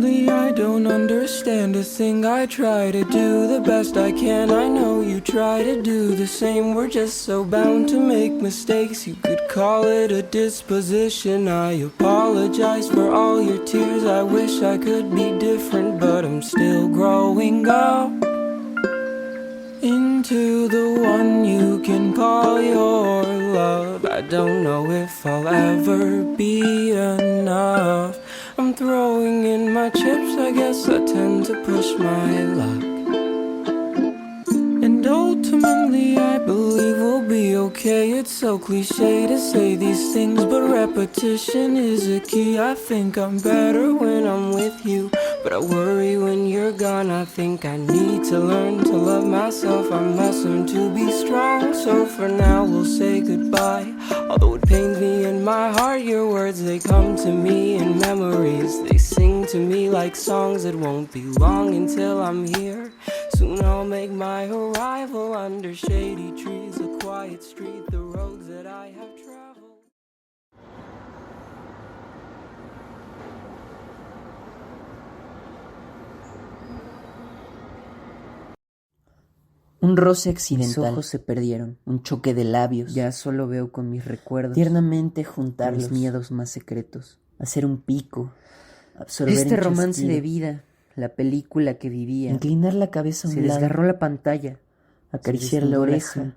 Ultimately, I don't understand a thing. I try to do the best I can. I know you try to do the same. We're just so bound to make mistakes. You could call it a disposition. I apologize for all your tears. I wish I could be different, but I'm still growing up into the one you can call your love. I don't know if I'll ever be enough. I'm throwing in my chips, I guess I tend to push my luck. And ultimately I believe we'll be okay. It's so cliche to say these things, but repetition is a key. I think I'm better when I'm with you, but I worry when you're gone. I think I need to learn to love myself. I must learn to be strong. So for now we'll say goodbye. Although it pains me in my heart, your words, they come to me in memories. They sing to me like songs. It won't be long until I'm here. Soon I'll make my arrival under shady trees, a quiet street, the roads that I have traveled. Un roce accidental. Mis ojos se perdieron. Un choque de labios. Ya solo veo con mis recuerdos. Tiernamente juntar mis miedos más secretos. Hacer un pico. Absorber este romance de vida. La película que vivía. Inclinar la cabeza a un lado. Se desgarró la pantalla. Acariciar la oreja.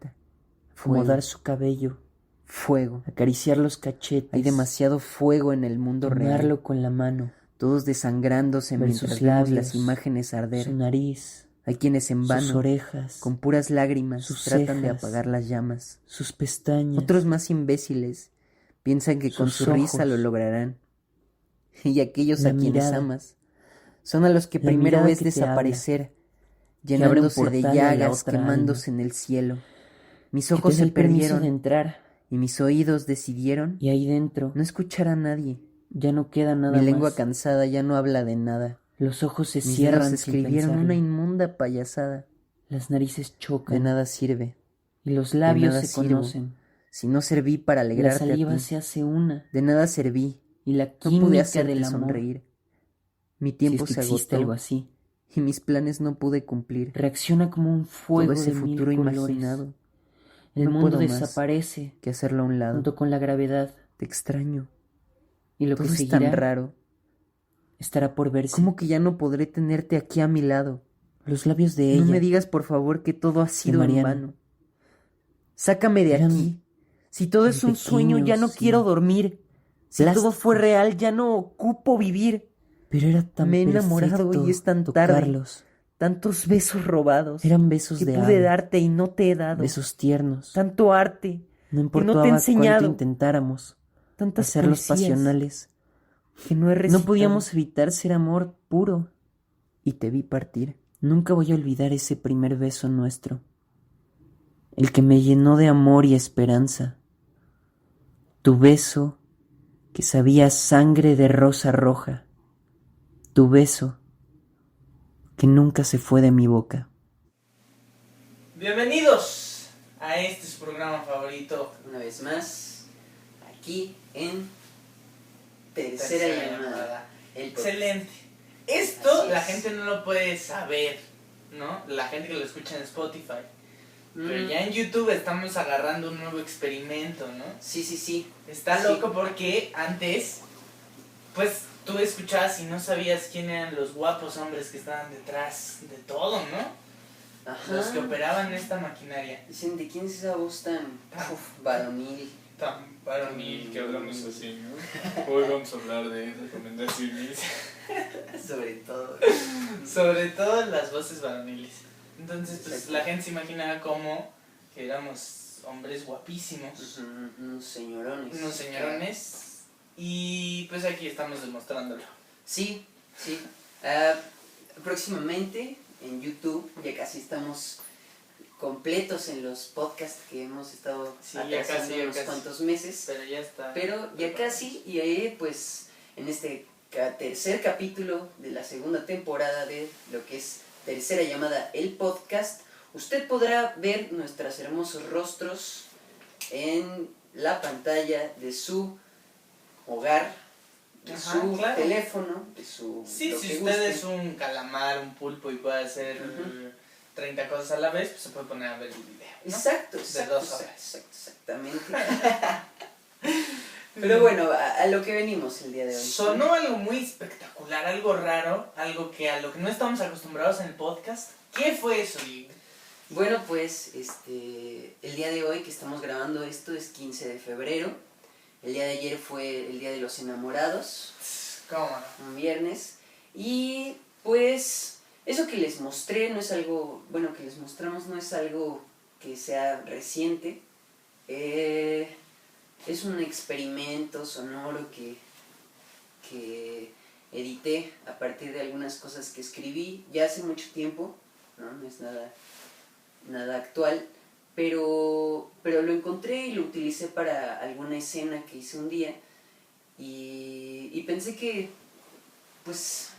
Acomodar su cabello. Fuego. Acariciar los cachetes. Hay demasiado fuego en el mundo real. Tomarlo con la mano. Todos desangrándose mientras vemos las imágenes arder. Su nariz. Hay quienes en vano, sus orejas, con puras lágrimas, sus tratan de apagar las llamas. Sus pestañas. Otros más imbéciles piensan que con su risa lo lograrán. Y aquellos a quienes amas son a los que primero ves desaparecer, llenándose de llagas, quemándose en el cielo. Mis ojos se perdieron de entrar, y mis oídos decidieron, y ahí dentro, no escuchar a nadie. Ya no queda nada más. Mi lengua cansada ya no habla de nada. Los ojos se cierran, escribieron una inmunda payasada. Las narices chocan. De nada sirve. Y los labios se conocen. Si no serví para alegrarte a ti. La saliva se hace una. De nada serví. Y la química no pude hacerte sonreír. Mi tiempo se agotó. Algo así. Y mis planes no pude cumplir. Reacciona como un fuego. Todo ese futuro imaginado. El mundo desaparece. Que hacerlo a un lado. Junto con la gravedad. Te extraño. Y lo todo que seguirá es tan raro. Estará por verse. ¿Cómo que ya no podré tenerte aquí a mi lado? Los labios de ella. No me digas, por favor, que todo ha sido en vano. Sácame de aquí. Si todo es un sueño, ya no quiero dormir. Si todo fue real, ya no ocupo vivir. Pero era tan me he enamorado y es tan tarde. Tantos besos robados. Eran besos que pude darte y no te he dado. Besos tiernos. Tanto arte. No importaba que no te he enseñado. Cuánto intentáramos. Tantas hacerlos pasionales. Que no he recitado. No podíamos evitar ser amor puro. Y te vi partir. Nunca voy a olvidar ese primer beso nuestro. El que me llenó de amor y esperanza. Tu beso que sabía a sangre de rosa roja. Tu beso que nunca se fue de mi boca. Bienvenidos a este su programa favorito. Una vez más, aquí en Tercera llamada. Excelente. Esto la gente no lo puede saber, ¿no? La gente que lo escucha en Spotify. Pero ya en YouTube estamos agarrando un nuevo experimento, ¿no? Sí. Está loco porque antes, pues tú escuchabas y no sabías quién eran los guapos hombres que estaban detrás de todo, ¿no? Ajá. Los que operaban esta maquinaria. Dicen, ¿de quién es esa voz tan varonil? Tan varonil que hablamos así, ¿no? Hoy vamos a hablar de recomendaciones. Sobre todo las voces varoniles. Entonces, pues la gente se imaginaba como que éramos hombres guapísimos. Unos señorones. Unos señorones. Y pues aquí estamos demostrándolo. Sí. Próximamente en YouTube, ya casi estamos completos en los podcasts que hemos estado atrasando unos cuantos meses. Pero ya está. Pero ya casi, y ahí pues en este tercer capítulo de la segunda temporada de lo que es Tercera Llamada, el podcast, usted podrá ver nuestros hermosos rostros en la pantalla de su hogar, de Ajá, su claro. teléfono, de su... Sí, lo si que usted guste. es un calamar, un pulpo y puede hacer 30 cosas a la vez, pues se puede poner a ver el video, ¿no? Exacto, De exacto, 2 horas. exactamente. Pero bueno, a lo que venimos el día de hoy. Sonó algo muy espectacular, algo raro, algo que a lo que no estamos acostumbrados en el podcast. ¿Qué fue eso, Diego? Bueno, pues el día de hoy que estamos grabando esto es 15 de febrero. El día de ayer fue el Día de los Enamorados, ¿Cómo no? un viernes. Y pues eso que les mostré no es algo, bueno, que les mostramos no es algo que sea reciente. Es un experimento sonoro que edité a partir de algunas cosas que escribí ya hace mucho tiempo, no es nada actual, pero lo encontré y lo utilicé para alguna escena que hice un día y pensé que pues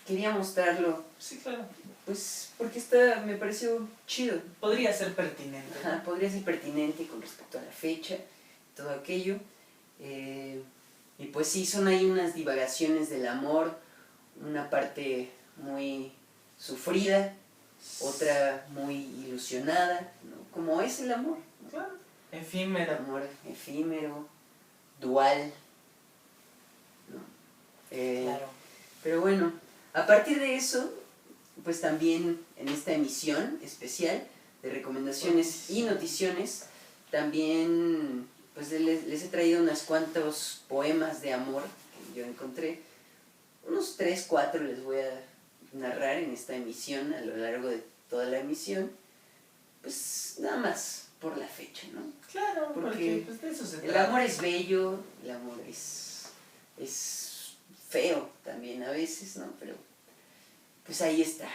quería mostrarlo, Sí, claro. pues porque me pareció chido. Podría ser pertinente. Ajá, podría ser pertinente con respecto a la fecha, todo aquello. Y pues sí, son ahí unas divagaciones del amor, una parte muy sufrida, otra muy ilusionada, ¿no? Como es el amor, ¿no? Claro. El Efímero. amor efímero, dual, ¿no? Claro. Pero bueno, a partir de eso, pues también en esta emisión especial de recomendaciones y noticiones, también pues les he traído unos cuantos poemas de amor que yo encontré. Unos 3, 4 les voy a narrar en esta emisión, a lo largo de toda la emisión. Pues nada más por la fecha, ¿no? Claro, porque Porque pues, de eso se el trata. amor es bello, el amor es feo también a veces, ¿no? Pero pues ahí está,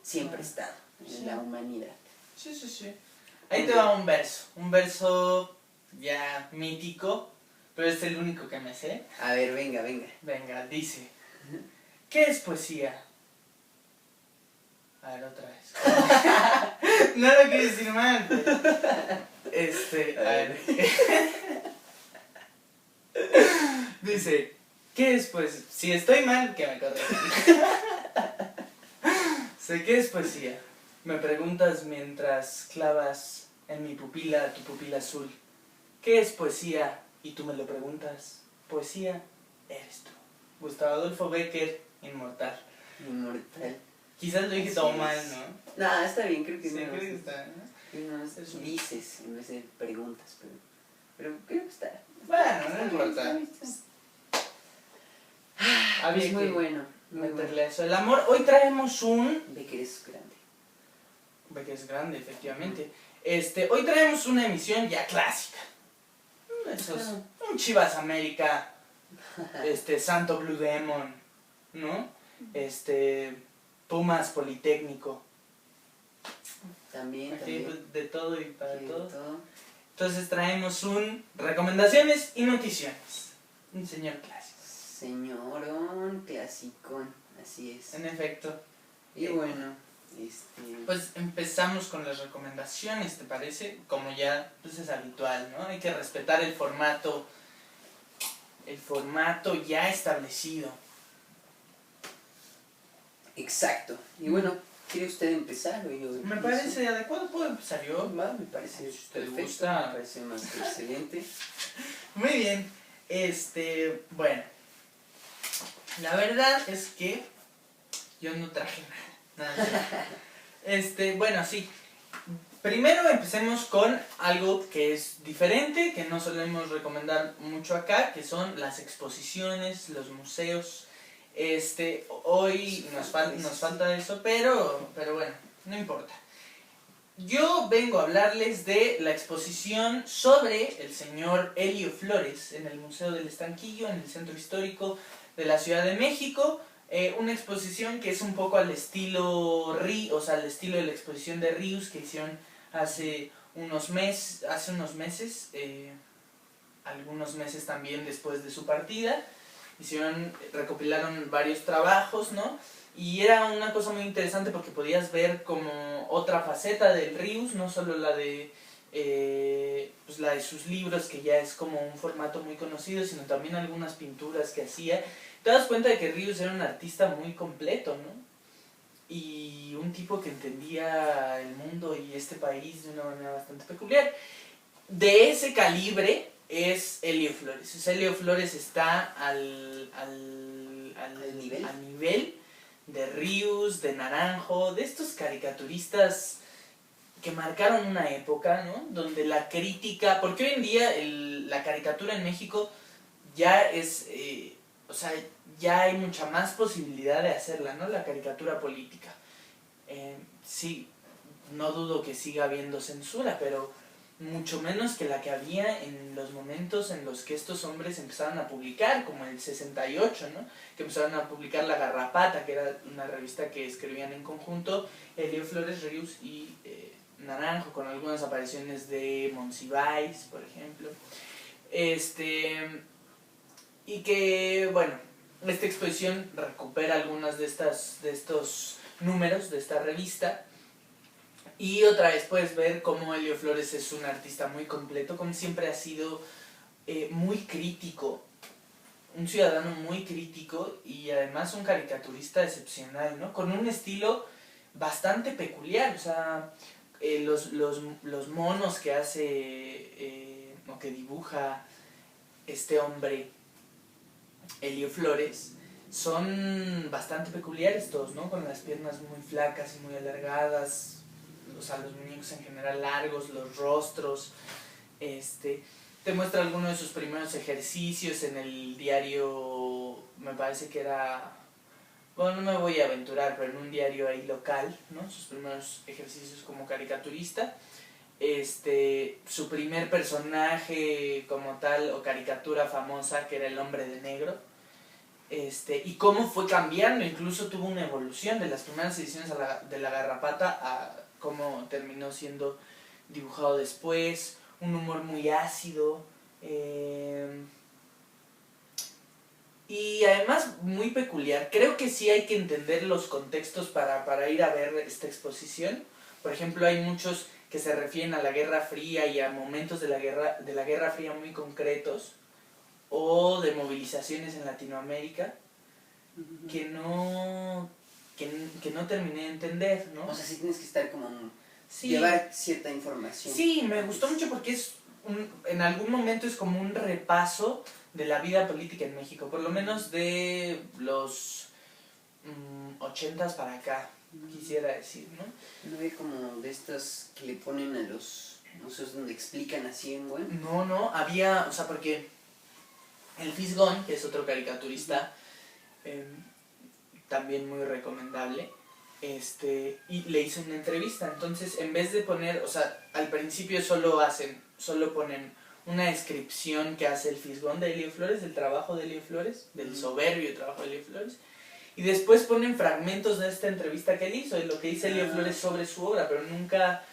siempre ha estado en la humanidad. Sí, sí, sí. Ahí te va un verso ya mítico, pero es el único que me sé. A ver, venga. Venga, dice, ¿qué es poesía? A ver, otra vez. No lo quiero decir mal, pero... a ver. Dice, ¿qué es poesía? Si estoy mal, que me corrijan. Sé qué es poesía. Me preguntas mientras clavas en mi pupila tu pupila azul. ¿Qué es poesía? Y tú me lo preguntas. Poesía eres tú. Gustavo Adolfo Bécquer, inmortal. Inmortal. Quizás lo dije Así todo es. mal, ¿no? No, está bien, creo que Sí, no. creo que está, ¿no? No dices en vez de preguntas, pero creo que está. Bueno, no importa. Había Es muy que bueno, muy bueno. meterle eso. El amor, hoy traemos un... Becker es grande. Ve que es grande, efectivamente. Hoy traemos una emisión ya clásica. Esos, un Chivas América, Santo Blue Demon, ¿no? Pumas Politécnico. También, Aquí, también. pues, de todo y para Sí, todos. todo. Entonces traemos un recomendaciones y noticiones. Un señor clásico. Señorón, clasicón, así es. En efecto. Y bueno, Pues empezamos con las recomendaciones, ¿te parece? Como ya pues es habitual, ¿no? Hay que respetar el formato ya establecido. exacto. Y bueno, ¿quiere usted empezar o yo Me empiezo? parece adecuado, ¿puedo empezar yo? Va, me parece Si te perfecto, gusta. me parece más que excelente. Muy bien, bueno, la verdad es que yo no traje nada. Bueno, sí. Primero empecemos con algo que es diferente, que no solemos recomendar mucho acá, que son las exposiciones, los museos. Hoy nos falta eso, pero bueno, no importa. Yo vengo a hablarles de la exposición sobre el señor Helio Flores en el Museo del Estanquillo, en el Centro Histórico de la Ciudad de México. Una exposición que es un poco al estilo al estilo de la exposición de Rius que hicieron hace unos meses, algunos meses también después de su partida. Recopilaron varios trabajos, ¿no? Y era una cosa muy interesante porque podías ver como otra faceta del Rius, no solo la de pues la de sus libros, que ya es como un formato muy conocido, sino también algunas pinturas que hacía. Te das cuenta de que Ríos era un artista muy completo, ¿no? Y un tipo que entendía el mundo y este país de una manera bastante peculiar. De ese calibre es Elio Flores. O sea, Elio Flores está al nivel de Ríos, de Naranjo, de estos caricaturistas que marcaron una época, ¿no? Donde la crítica, porque hoy en día la caricatura en México ya es, o sea, ya hay mucha más posibilidad de hacerla, ¿no? La caricatura política. Sí, no dudo que siga habiendo censura, pero mucho menos que la que había en los momentos en los que estos hombres empezaron a publicar, como el 68, ¿no? Que empezaron a publicar La Garrapata, que era una revista que escribían en conjunto Elio Flores, Ríos y Naranjo, con algunas apariciones de Monsiváis, por ejemplo. Y que, bueno, esta exposición recupera algunas de estos números de esta revista. Y otra vez puedes ver cómo Elio Flores es un artista muy completo, como siempre ha sido muy crítico, un ciudadano muy crítico y además un caricaturista excepcional, ¿no? Con un estilo bastante peculiar, o sea, los monos que hace o que dibuja este hombre, Elio Flores, son bastante peculiares todos, ¿no? Con las piernas muy flacas y muy alargadas, o sea, los muñecos en general largos, los rostros. Te muestra algunos de sus primeros ejercicios en el diario, me parece que era, bueno, no me voy a aventurar, pero en un diario ahí local, ¿no? Sus primeros ejercicios como caricaturista. Su primer personaje como tal, o caricatura famosa, que era el Hombre de Negro. Y cómo fue cambiando, incluso tuvo una evolución de las primeras ediciones de La Garrapata a cómo terminó siendo dibujado después, un humor muy ácido, y además muy peculiar. Creo que sí hay que entender los contextos para ir a ver esta exposición. Por ejemplo, hay muchos que se refieren a la Guerra Fría y a momentos de la Guerra Fría muy concretos, o de movilizaciones en Latinoamérica, que no terminé de entender, ¿no? O sea, sí tienes que estar como llevar cierta información. Sí, me gustó mucho porque en algún momento es como un repaso de la vida política en México, por lo menos de los 80s para acá, quisiera decir, ¿no? ¿No hay como de estas que le ponen a los museos donde explican así en web? No, había, o sea, porque el Fisgón, que es otro caricaturista, también muy recomendable, y le hizo una entrevista. Entonces, en vez de poner, o sea, al principio solo ponen una descripción que hace el Fisgón de Elio Flores, del trabajo de Elio Flores, del soberbio trabajo de Elio Flores, y después ponen fragmentos de esta entrevista que él hizo, de lo que dice Elio Flores sobre su obra, pero nunca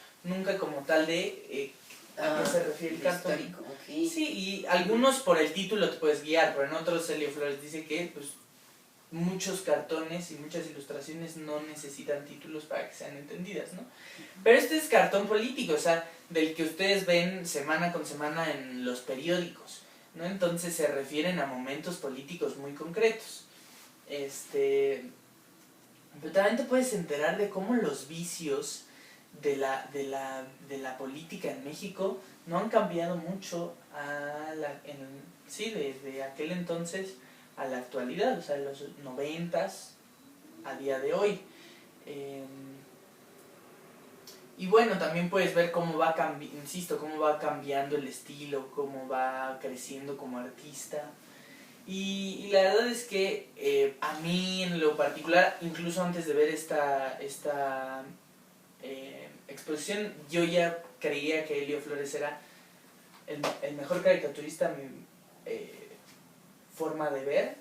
como tal de a qué se refiere el cartón. Histórico, okay. Sí, y algunos por el título te puedes guiar, pero en otros Elio Flores dice que pues, muchos cartones y muchas ilustraciones no necesitan títulos para que sean entendidas, ¿no? Pero este es cartón político, o sea, del que ustedes ven semana con semana en los periódicos, ¿no? Entonces se refieren a momentos políticos muy concretos. Pero también te puedes enterar de cómo los vicios de la política en México no han cambiado mucho desde aquel entonces a la actualidad, o sea, de los 90s a día de hoy. Y bueno, también puedes ver cómo va cambiando el estilo, cómo va creciendo como artista. Y la verdad es que a mí en lo particular, incluso antes de ver esta exposición, yo ya creía que Elio Flores era el mejor caricaturista a mi forma de ver,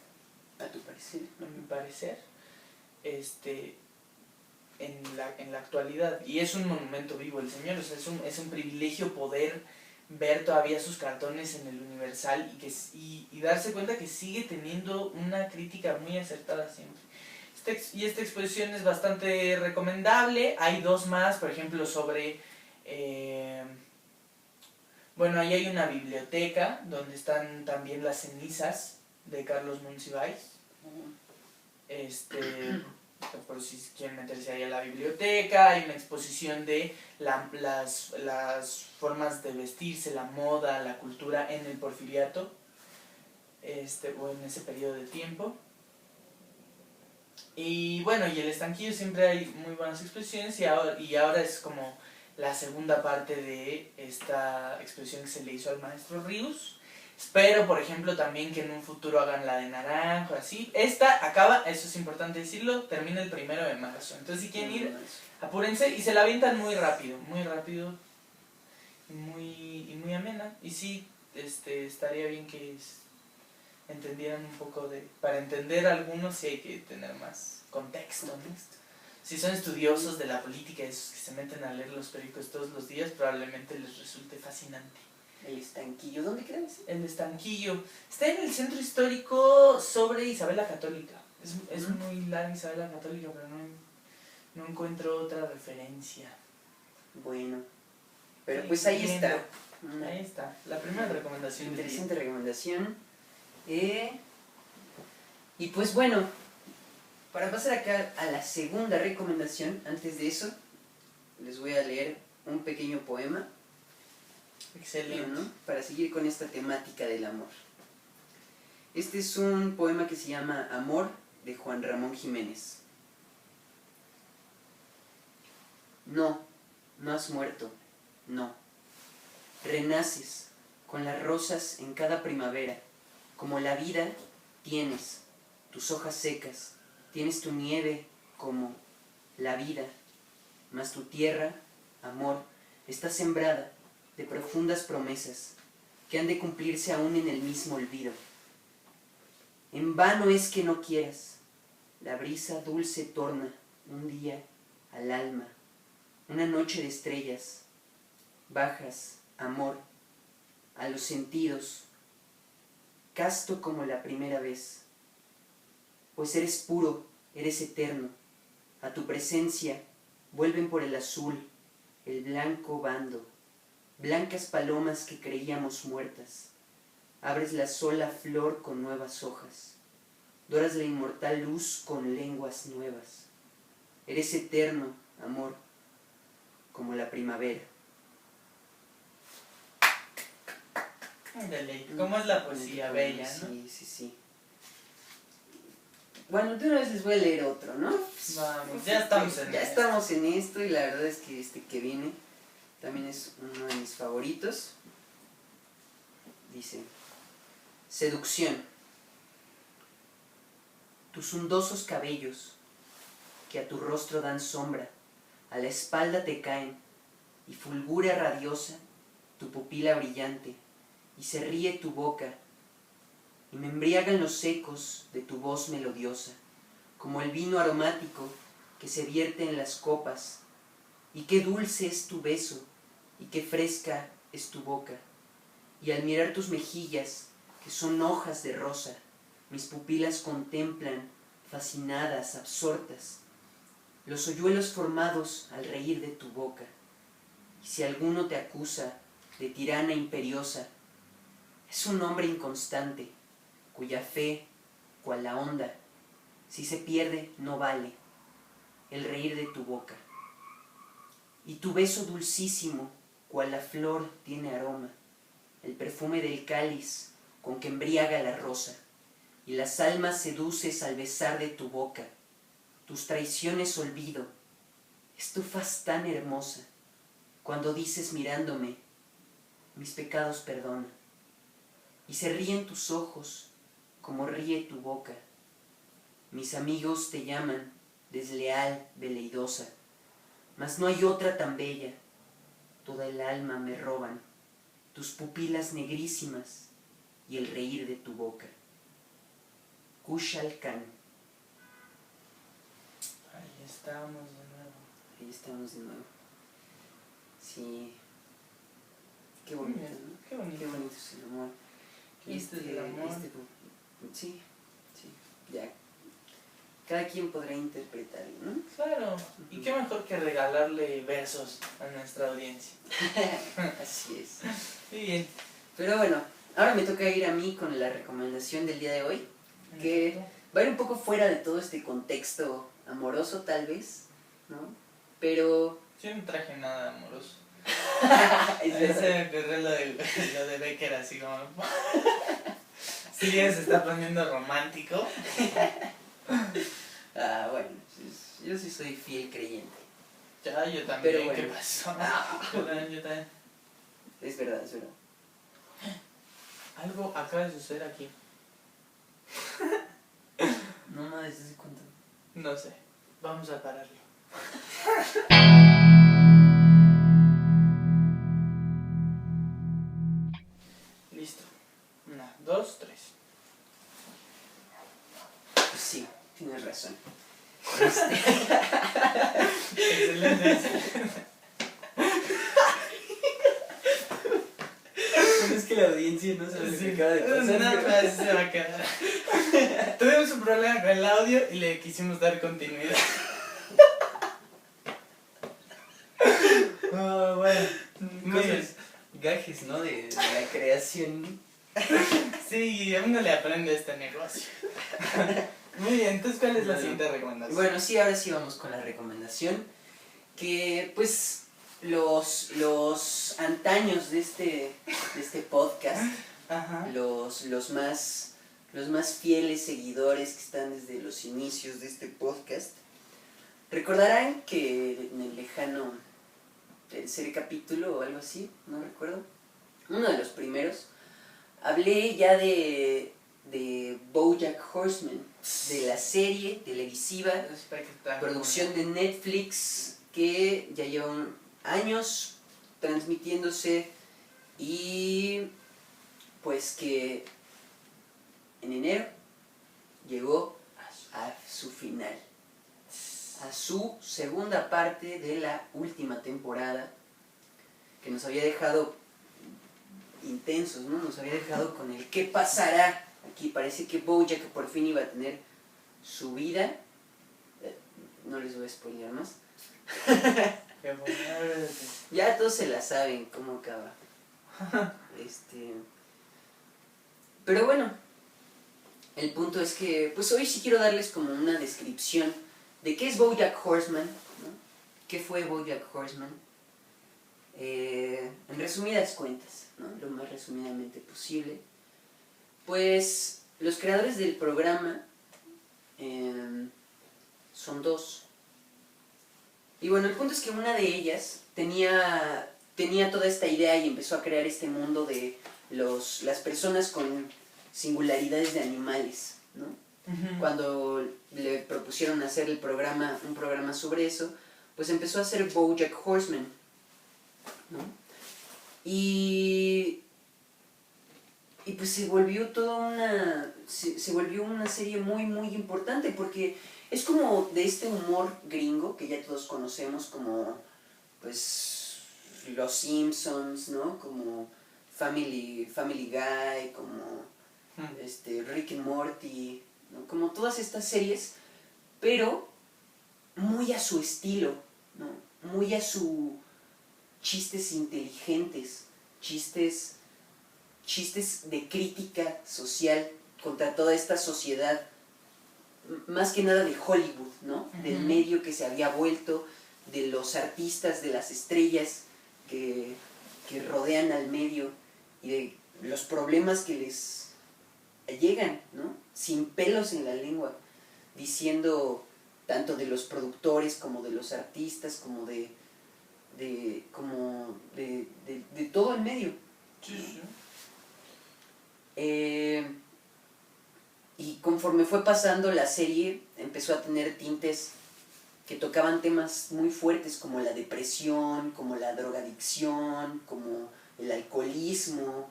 a tu parecer, a mi parecer, en la actualidad. Y es un monumento vivo el señor, o sea, es un privilegio poder ver todavía sus cartones en el Universal y darse cuenta que sigue teniendo una crítica muy acertada siempre. Y esta exposición es bastante recomendable. Hay dos más, por ejemplo, sobre Bueno, ahí hay una biblioteca donde están también las cenizas de Carlos Monsiváis. Por si quieren meterse ahí a la biblioteca, hay una exposición de las formas de vestirse, la moda, la cultura en el Porfiriato, o en ese periodo de tiempo. Y bueno, y el Estanquillo siempre hay muy buenas exposiciones, y ahora es como la segunda parte de esta exposición que se le hizo al maestro Ríos. Espero, por ejemplo, también que en un futuro hagan la de Naranjo, así. Esta acaba, eso es importante decirlo, termina el 1 de marzo. Entonces, si quieren ir, apúrense, y se la avientan muy rápido y muy amena. Y sí, estaría bien que entendieran un poco para entender algunos sí hay que tener más contexto, ¿no? Si son estudiosos de la política, esos que se meten a leer los periódicos todos los días, probablemente les resulte fascinante. El Estanquillo, ¿dónde queda ese? El Estanquillo. Está en el centro histórico sobre Isabel la Católica. Es muy larga Isabel la Católica, pero no encuentro otra referencia. Bueno, pero pues ahí está. Ahí está, la primera recomendación. Interesante recomendación. Y pues bueno, para pasar acá a la segunda recomendación, antes de eso, les voy a leer un pequeño poema. Excelente. ¿No? Para seguir con esta temática del amor. Este es un poema que se llama Amor, de Juan Ramón Jiménez. No, no has muerto, no. Renaces, con las rosas en cada primavera. Como la vida, tienes tus hojas secas, tienes tu nieve como la vida, mas tu tierra, amor, está sembrada de profundas promesas que han de cumplirse aún en el mismo olvido. En vano es que no quieras, la brisa dulce torna un día al alma, una noche de estrellas, bajas, amor, a los sentidos, casto como la primera vez, pues eres puro, eres eterno, a tu presencia vuelven por el azul, el blanco bando, blancas palomas que creíamos muertas. Abres la sola flor con nuevas hojas, doras la inmortal luz con lenguas nuevas. Eres eterno, amor, como la primavera. Ándale, ¿cómo es la poesía bella, no? Sí. Bueno, de una vez les voy a leer otro, ¿no? Vamos, ya estamos en esto, y la verdad es que este que viene también es uno de mis favoritos. Dice: seducción. Tus undosos cabellos, que a tu rostro dan sombra, a la espalda te caen, y fulgura radiosa tu pupila brillante, y se ríe tu boca, y me embriagan los ecos de tu voz melodiosa, como el vino aromático que se vierte en las copas. Y qué dulce es tu beso, y qué fresca es tu boca. Y al mirar tus mejillas, que son hojas de rosa, mis pupilas contemplan, fascinadas, absortas, los hoyuelos formados al reír de tu boca. Y si alguno te acusa de tirana imperiosa, es un hombre inconstante, cuya fe, cual la onda, si se pierde no vale el reír de tu boca. Y tu beso dulcísimo, cual la flor tiene aroma, el perfume del cáliz con que embriaga la rosa, y las almas seduces al besar de tu boca. Tus traiciones olvido, es tu faz tan hermosa, cuando dices mirándome, mis pecados perdona. Y se ríen tus ojos, como ríe tu boca. Mis amigos te llaman desleal, veleidosa, mas no hay otra tan bella, toda el alma me roban, tus pupilas negrísimas y el reír de tu boca. Kushal Khan. Ahí estamos de nuevo. Sí. Qué bonito, ¿no? Qué bonito. Qué bonito es el amor. Es el amor. Sí, ya. cada quien podrá interpretarlo, ¿no? Claro, y qué mejor que regalarle versos a nuestra audiencia. Así es. Muy bien. Pero bueno, ahora me toca ir a mí con la recomendación del día de hoy, que va a ir un poco fuera de todo este contexto amoroso, tal vez, ¿no? Pero... Yo no traje nada amoroso. Es Ahí verdad. se me ocurrió lo de Becker, así como... Sí, se está poniendo romántico. Ah, bueno, yo sí soy fiel creyente. Ya, yo también. Pero bueno. ¿Qué pasó? Ah. Yo también. Es verdad, es verdad. Algo acaba de suceder aquí. No me des cuenta. No sé. Vamos a pararlo. Listo. 1, 2, 3. Pues sí, tienes razón. Excelente, excelente. Es que la audiencia no sabe lo que acaba de pasar. No, pero así se va a quedar. Tuvimos un problema con el audio y le quisimos dar continuidad. Oh, bueno. Muy bien. Cosas, gajes, ¿no? De la creación. Sí, a uno le aprende este negocio. Muy bien, entonces ¿cuál es la Bueno. siguiente recomendación? Bueno, sí, ahora sí vamos con la recomendación. Que pues los antaños de este podcast, Ajá. los más fieles seguidores que están desde los inicios de este podcast, recordarán que en el lejano tercer capítulo o algo así, no recuerdo, uno de los primeros, hablé ya de BoJack Horseman, de la serie televisiva, producción de Netflix, que ya llevan años transmitiéndose y pues que en enero llegó a su final, a su segunda parte de la última temporada, que nos había dejado intensos, ¿no? Nos había dejado con el ¿qué pasará? Aquí parece que BoJack por fin iba a tener su vida. No les voy a spoilear más. Ya todos se la saben cómo acaba. Pero bueno, el punto es que pues hoy sí quiero darles como una descripción de qué es BoJack Horseman, ¿no? ¿Qué fue BoJack Horseman? En resumidas cuentas, ¿no? Lo más resumidamente posible. Pues los creadores del programa son dos. Y bueno, el punto es que una de ellas tenía toda esta idea y empezó a crear este mundo de las personas con singularidades de animales, ¿no? Uh-huh. Cuando le propusieron hacer un programa sobre eso, pues empezó a hacer BoJack Horseman, ¿no? Y pues se volvió se volvió una serie muy muy importante porque es como de este humor gringo que ya todos conocemos, como pues Los Simpsons, ¿no? Como Family Guy, como Rick and Morty, ¿no? Como todas estas series, pero muy a su estilo, ¿no? Muy a su chistes inteligentes, chistes de crítica social contra toda esta sociedad, más que nada de Hollywood, ¿no? Uh-huh. Del medio que se había vuelto, de los artistas, de las estrellas que rodean al medio y de los problemas que les llegan, ¿no? Sin pelos en la lengua, diciendo tanto de los productores como de los artistas, como de todo el medio. Sí, sí. Y conforme fue pasando la serie, empezó a tener tintes que tocaban temas muy fuertes como la depresión, como la drogadicción, como el alcoholismo.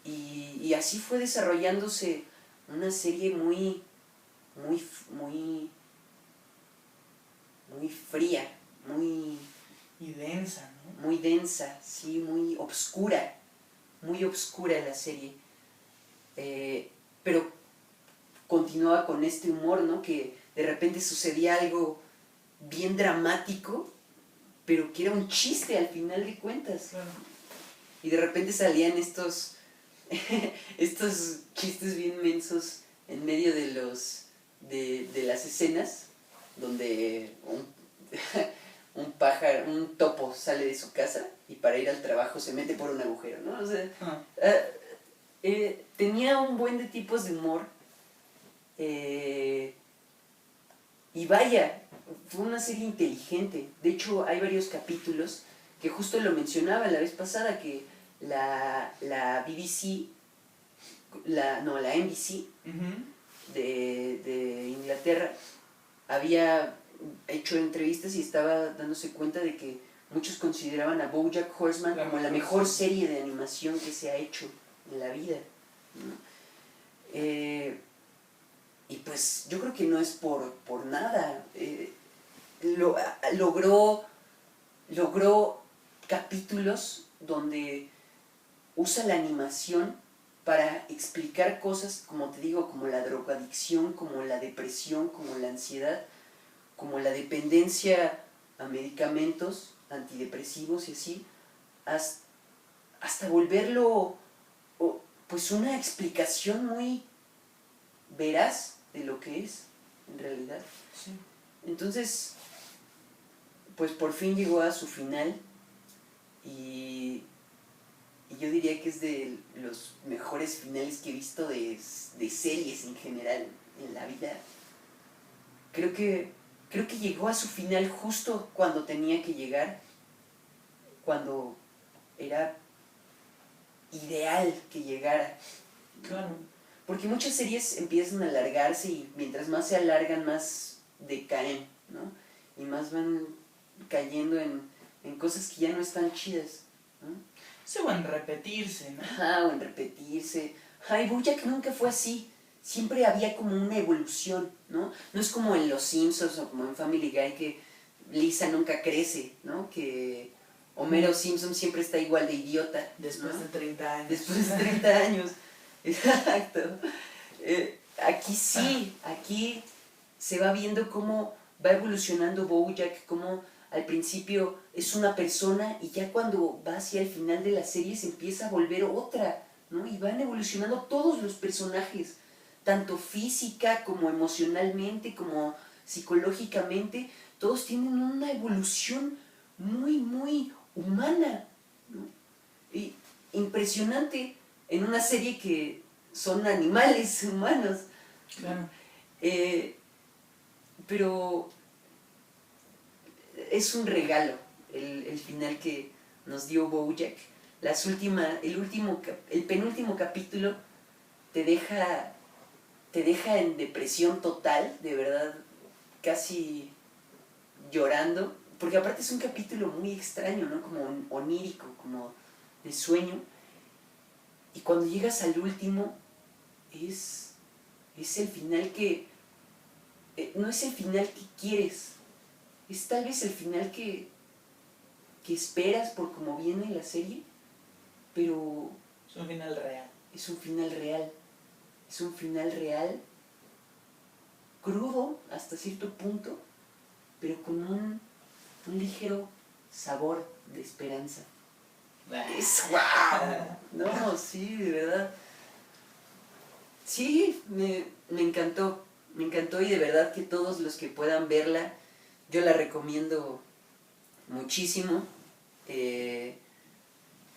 Y así fue desarrollándose una serie muy fría, muy... Y densa, ¿no? Muy densa, sí, muy obscura la serie. Pero continuaba con este humor, ¿no? Que de repente sucedía algo bien dramático, pero que era un chiste al final de cuentas. Claro. Y de repente salían estos chistes bien mensos en medio de las escenas donde un topo sale de su casa y para ir al trabajo se mete por un agujero, ¿no? O sea, tenía un buen de tipos de humor. Y vaya, fue una serie inteligente. De hecho, hay varios capítulos que justo lo mencionaba la vez pasada, que la BBC, la NBC de Inglaterra había hecho entrevistas y estaba dándose cuenta de que muchos consideraban a BoJack Horseman como la mejor serie de animación que se ha hecho en la vida, ¿no? Y pues yo creo que no es por nada. Logró capítulos donde usa la animación para explicar cosas, como te digo, como la drogadicción, como la depresión, como la ansiedad, como la dependencia a medicamentos antidepresivos y así, hasta volverlo pues una explicación muy veraz de lo que es en realidad. Sí. Entonces, pues por fin llegó a su final y yo diría que es de los mejores finales que he visto de series en general en la vida. Creo que llegó a su final justo cuando tenía que llegar, cuando era ideal que llegara. Claro. Porque muchas series empiezan a alargarse y mientras más se alargan, más decaen, ¿no? Y más van cayendo en cosas que ya no están chidas, ¿no? Sí, o en repetirse, ¿no? Ajá, o en repetirse. Ay, BoJack nunca fue así. Siempre había como una evolución, ¿no? No es como en Los Simpsons o como en Family Guy que Lisa nunca crece, ¿no? Que Homero Simpson siempre está igual de idiota. Después ¿no? de 30 años. Después de 30 años. Exacto. Aquí sí, aquí se va viendo cómo va evolucionando BoJack, cómo al principio es una persona y ya cuando va hacia el final de la serie se empieza a volver otra, ¿no? Y van evolucionando todos los personajes, tanto física como emocionalmente, como psicológicamente, todos tienen una evolución muy, muy humana, ¿no? Y impresionante en una serie que son animales humanos. Claro. Pero es un regalo el final que nos dio BoJack. El penúltimo capítulo te deja en depresión total, de verdad, casi llorando, porque aparte es un capítulo muy extraño, ¿no? Como onírico, como de sueño. Y cuando llegas al último, es el final que... no es el final que quieres, es tal vez el final que esperas por cómo viene la serie, pero... Es un final real. Es un final real. Es un final real, crudo hasta cierto punto, pero con un ligero sabor de esperanza. Es wow. No, sí, de verdad. Sí, me encantó. Me encantó y de verdad que todos los que puedan verla, yo la recomiendo muchísimo.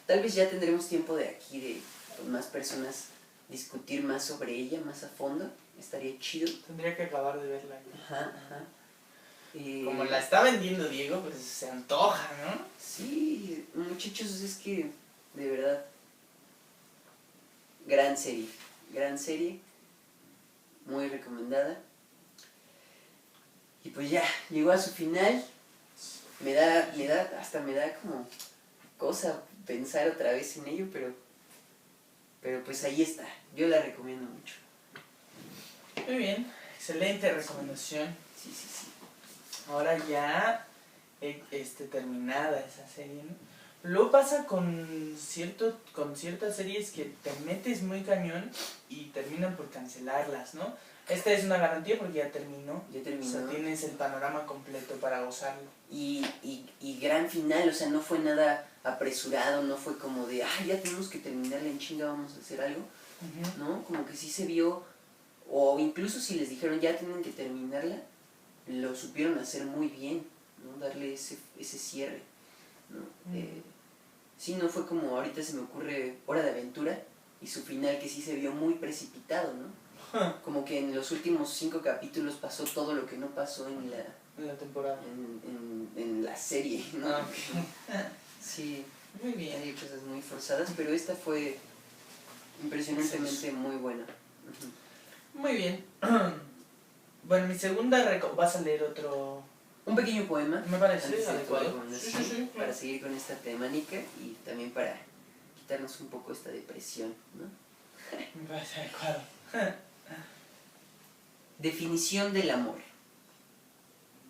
Tal vez ya tendremos tiempo de aquí, de con más personas, discutir más sobre ella, más a fondo. Estaría chido. Tendría que acabar de verla. Ajá, ajá. Como la está vendiendo Diego, pues se antoja, ¿no? Sí, muchachos, es que de verdad, gran serie, muy recomendada. Y pues ya, llegó a su final. Me da como cosa pensar otra vez en ello, pero pues ahí está. Yo la recomiendo mucho. Muy bien, excelente recomendación. Sí. Ahora ya terminada esa serie, ¿no? Luego pasa con ciertas series que te metes muy cañón y terminan por cancelarlas, ¿no? Esta es una garantía porque ya terminó. Ya terminó. O sea, tienes el panorama completo para gozarlo. Y gran final, o sea, no fue nada apresurado, no fue como de, ay, ya tenemos que terminarla en chinga, vamos a hacer algo, ¿no? Como que sí se vio, o incluso si les dijeron ya tienen que terminarla, lo supieron hacer muy bien, ¿no? Darle ese cierre, ¿no? Sí, no fue como ahorita se me ocurre Hora de Aventura y su final que sí se vio muy precipitado, ¿no? Como que en los últimos 5 capítulos pasó todo lo que no pasó en la temporada. En la serie, ¿no? Ah, okay. Sí, muy bien. Hay cosas muy forzadas, pero esta fue impresionantemente muy buena. Muy bien. Bueno, mi segunda vas a leer otro... Un pequeño poema. Me parece antes de tu adecuado. recomendación, Sí. para seguir con esta temática y también para quitarnos un poco esta depresión, ¿no? Me parece adecuado. Definición del amor.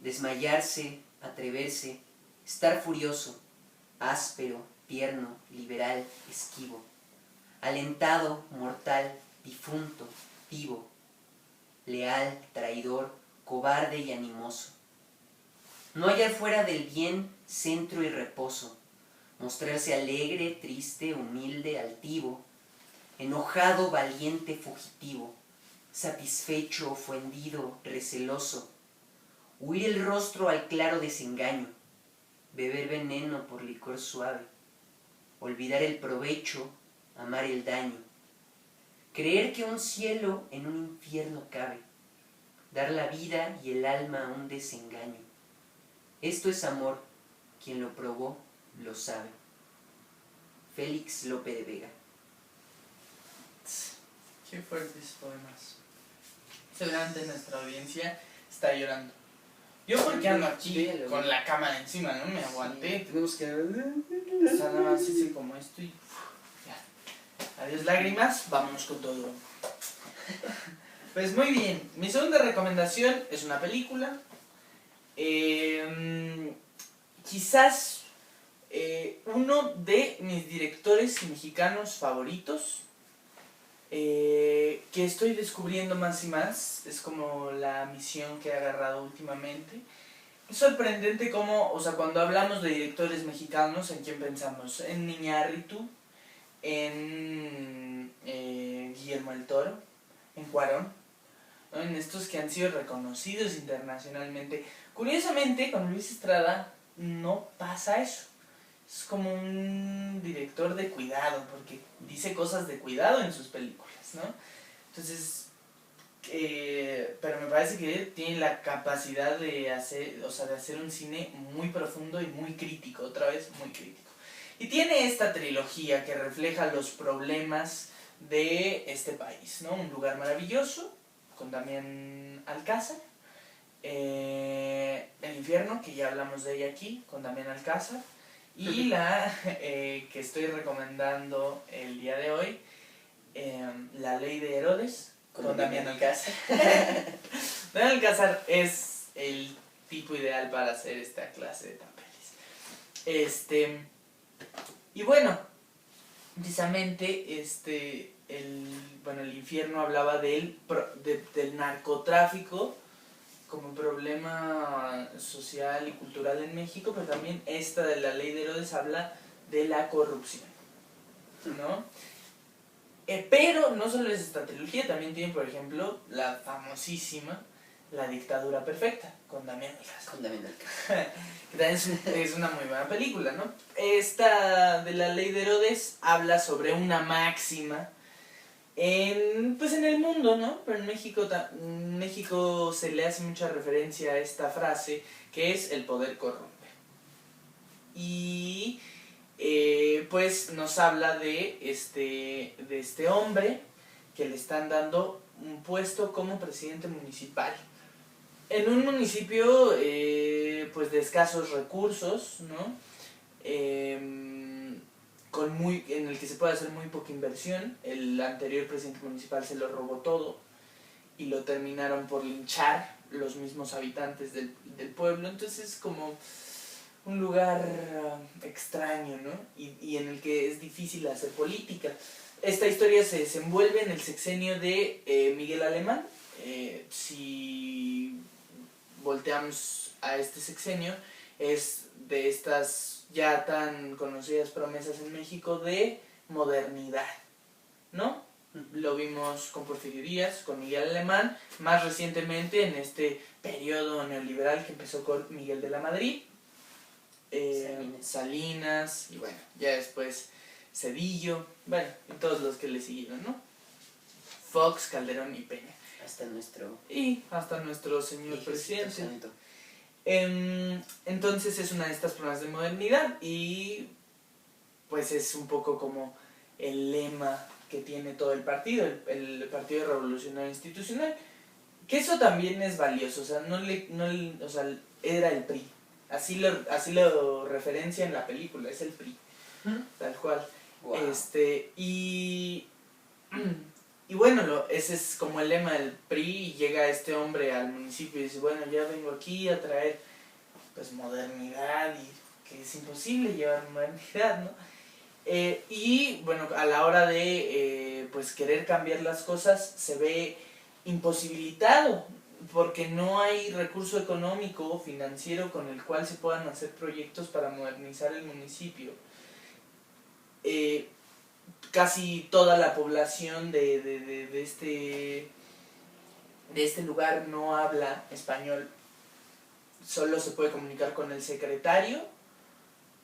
Desmayarse, atreverse, estar furioso, áspero, tierno, liberal, esquivo, alentado, mortal, difunto, vivo, leal, traidor, cobarde y animoso. No hallar fuera del bien centro y reposo, mostrarse alegre, triste, humilde, altivo, enojado, valiente, fugitivo, satisfecho, ofendido, receloso, huir el rostro al claro desengaño, beber veneno por licor suave, olvidar el provecho, amar el daño, creer que un cielo en un infierno cabe, dar la vida y el alma a un desengaño. Esto es amor, quien lo probó lo sabe. Félix Lope de Vega. Qué fuertes poemas. Seguramente nuestra audiencia está llorando. Yo porque ando aquí con la cámara encima, ¿no? Me aguanté. Tenemos que... O sea, nada más hice como esto y... ya. Adiós lágrimas, vámonos con todo. Pues muy bien. Mi segunda recomendación es una película. Quizás uno de mis directores mexicanos favoritos. Que estoy descubriendo más y más, es como la misión que he agarrado últimamente. Es sorprendente cómo, o sea, cuando hablamos de directores mexicanos, ¿en quién pensamos? En Iñárritu, en Guillermo del Toro, en Cuarón, ¿no? En estos que han sido reconocidos internacionalmente. Curiosamente, con Luis Estrada no pasa eso. Es como un director de cuidado, porque dice cosas de cuidado en sus películas, ¿no? Entonces, pero me parece que él tiene la capacidad de hacer un cine muy profundo y muy crítico, otra vez muy crítico. Y tiene esta trilogía que refleja los problemas de este país, ¿no? Un lugar maravilloso, con Damián Alcázar. El infierno, que ya hablamos de ella aquí, con Damián Alcázar. Y la que estoy recomendando el día de hoy, La Ley de Herodes, con Damián Alcázar. Damián Alcázar es el tipo ideal para hacer esta clase de papeles. Y bueno, precisamente el infierno hablaba del narcotráfico como problema social y cultural en México, pero también esta de La Ley de Herodes habla de la corrupción, ¿no? Pero no solo es esta trilogía, también tiene, por ejemplo, la famosísima La Dictadura Perfecta, con Damián Alcázar. Que también es una muy buena película, ¿no? Esta de La Ley de Herodes habla sobre una máxima en el mundo, ¿no? Pero en México se le hace mucha referencia a esta frase, que es el poder corrompe. Y pues nos habla de este hombre que le están dando un puesto como presidente municipal. En un municipio pues de escasos recursos, ¿no? En el que se puede hacer muy poca inversión. El anterior presidente municipal se lo robó todo y lo terminaron por linchar los mismos habitantes del pueblo. Entonces como un lugar extraño, ¿no? Y en el que es difícil hacer política. Esta historia se desenvuelve en el sexenio de Miguel Alemán. Si volteamos a este sexenio, es de estas ya tan conocidas promesas en México de modernidad, ¿no? Lo vimos con Porfirio Díaz, con Miguel Alemán, más recientemente en este periodo neoliberal que empezó con Miguel de la Madrid, Salinas, y bueno, ya después Cedillo, bueno, y todos los que le siguieron, ¿no? Fox, Calderón y Peña. Hasta nuestro señor presidente. Entonces es una de estas pruebas de modernidad y pues es un poco como el lema que tiene todo el partido, el Partido Revolucionario Institucional, que eso también es valioso, o sea, o sea, era el PRI, así lo referencia en la película, es el PRI, tal cual. Wow. Y bueno, ese es como el lema del PRI, y llega este hombre al municipio y dice, bueno, ya vengo aquí a traer pues modernidad, y que es imposible llevar modernidad, ¿no? Y bueno, a la hora de pues querer cambiar las cosas se ve imposibilitado, porque no hay recurso económico o financiero con el cual se puedan hacer proyectos para modernizar el municipio. Casi toda la población de este lugar no habla español, solo se puede comunicar con el secretario,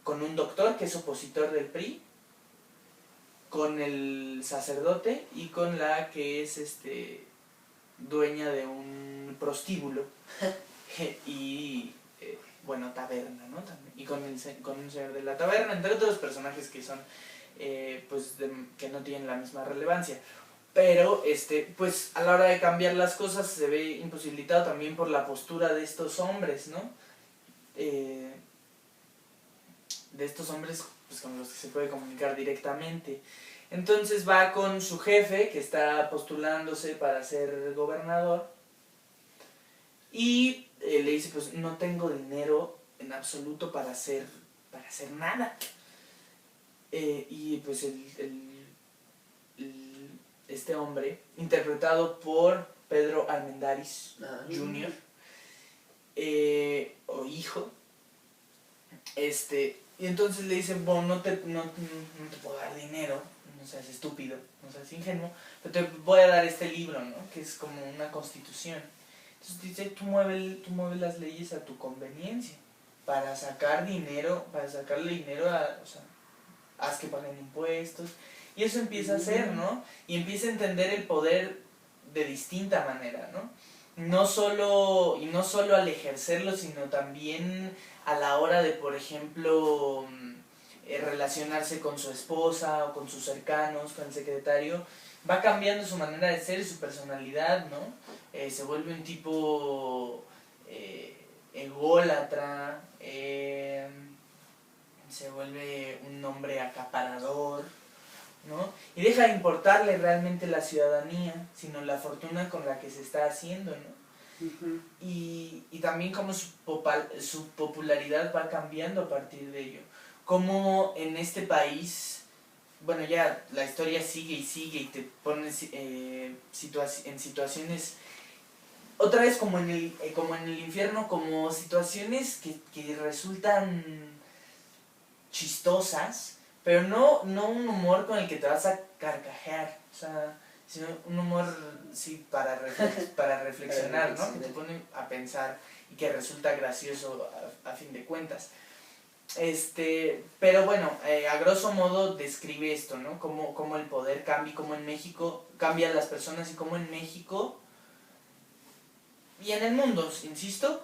con un doctor que es opositor del PRI, con el sacerdote y con la que es dueña de un prostíbulo y bueno, taberna, ¿no? También. Y con un señor de la taberna, entre otros personajes que son pues que no tienen la misma relevancia. Pero pues a la hora de cambiar las cosas se ve imposibilitado también por la postura de estos hombres, ¿no? De estos hombres pues, con los que se puede comunicar directamente. Entonces va con su jefe, que está postulándose para ser gobernador, y le dice, pues no tengo dinero en absoluto para hacer nada. Y pues este hombre, interpretado por Pedro Armendáriz Jr., o hijo, y entonces le dicen, bueno, no te puedo dar dinero, no seas estúpido, no seas ingenuo, pero te voy a dar este libro, ¿no? Que es como una constitución. Entonces dice, tú mueves las leyes a tu conveniencia, para sacarle dinero o sea, haz que paguen impuestos, y eso empieza a hacer, ¿no? Y empieza a entender el poder de distinta manera, ¿no? No solo al ejercerlo, sino también a la hora de, por ejemplo, relacionarse con su esposa o con sus cercanos, con el secretario, va cambiando su manera de ser y su personalidad, ¿no? Se vuelve un tipo ególatra, se vuelve un hombre acaparador, ¿no? Y deja de importarle realmente la ciudadanía, sino la fortuna con la que se está haciendo, ¿no? Y también como su popularidad va cambiando a partir de ello. Como en este país, bueno, ya la historia sigue y te pones en situaciones, otra vez como en el infierno, como situaciones que resultan chistosas, pero no un humor con el que te vas a carcajear, o sea, sino un humor sí para reflexionar, ¿no? Que te pone a pensar y que resulta gracioso a fin de cuentas. Pero bueno, a grosso modo describe esto, ¿no? Cómo el poder cambia, cómo en México cambian las personas y cómo en México y en el mundo, insisto,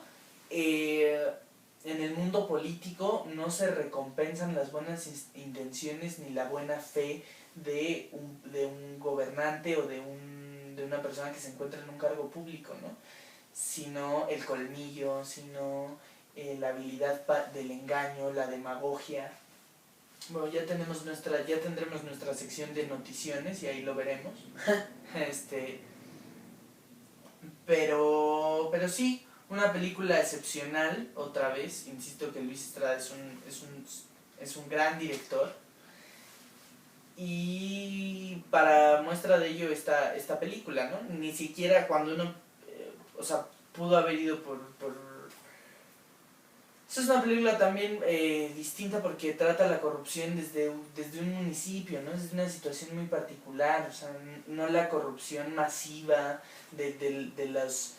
en el mundo político no se recompensan las buenas intenciones ni la buena fe de un gobernante o de una persona que se encuentra en un cargo público, ¿no? Sino el colmillo, sino la habilidad del engaño, la demagogia. Bueno, ya tendremos nuestra sección de noticiones y ahí lo veremos. Pero sí, Una película excepcional, otra vez, insisto que Luis Estrada es un gran director. Y para muestra de ello esta película, ¿no? Ni siquiera cuando uno, o sea, pudo haber ido por... Esa es una película también distinta porque trata la corrupción desde un municipio, ¿no? Desde una situación muy particular, o sea, no la corrupción masiva de las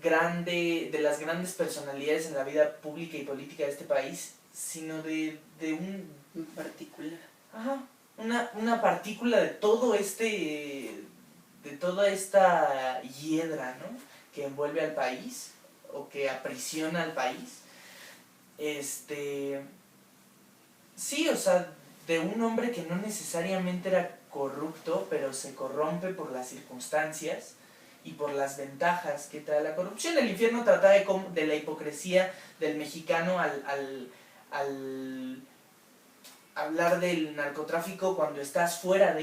grandes personalidades en la vida pública y política de este país, sino de un particular. Ajá, una partícula de todo de toda esta hiedra, ¿no? Que envuelve al país o que aprisiona al país. Sí, o sea, de un hombre que no necesariamente era corrupto, pero se corrompe por las circunstancias y por las ventajas que trae la corrupción. El infierno trata de la hipocresía del mexicano al hablar del narcotráfico cuando estás fuera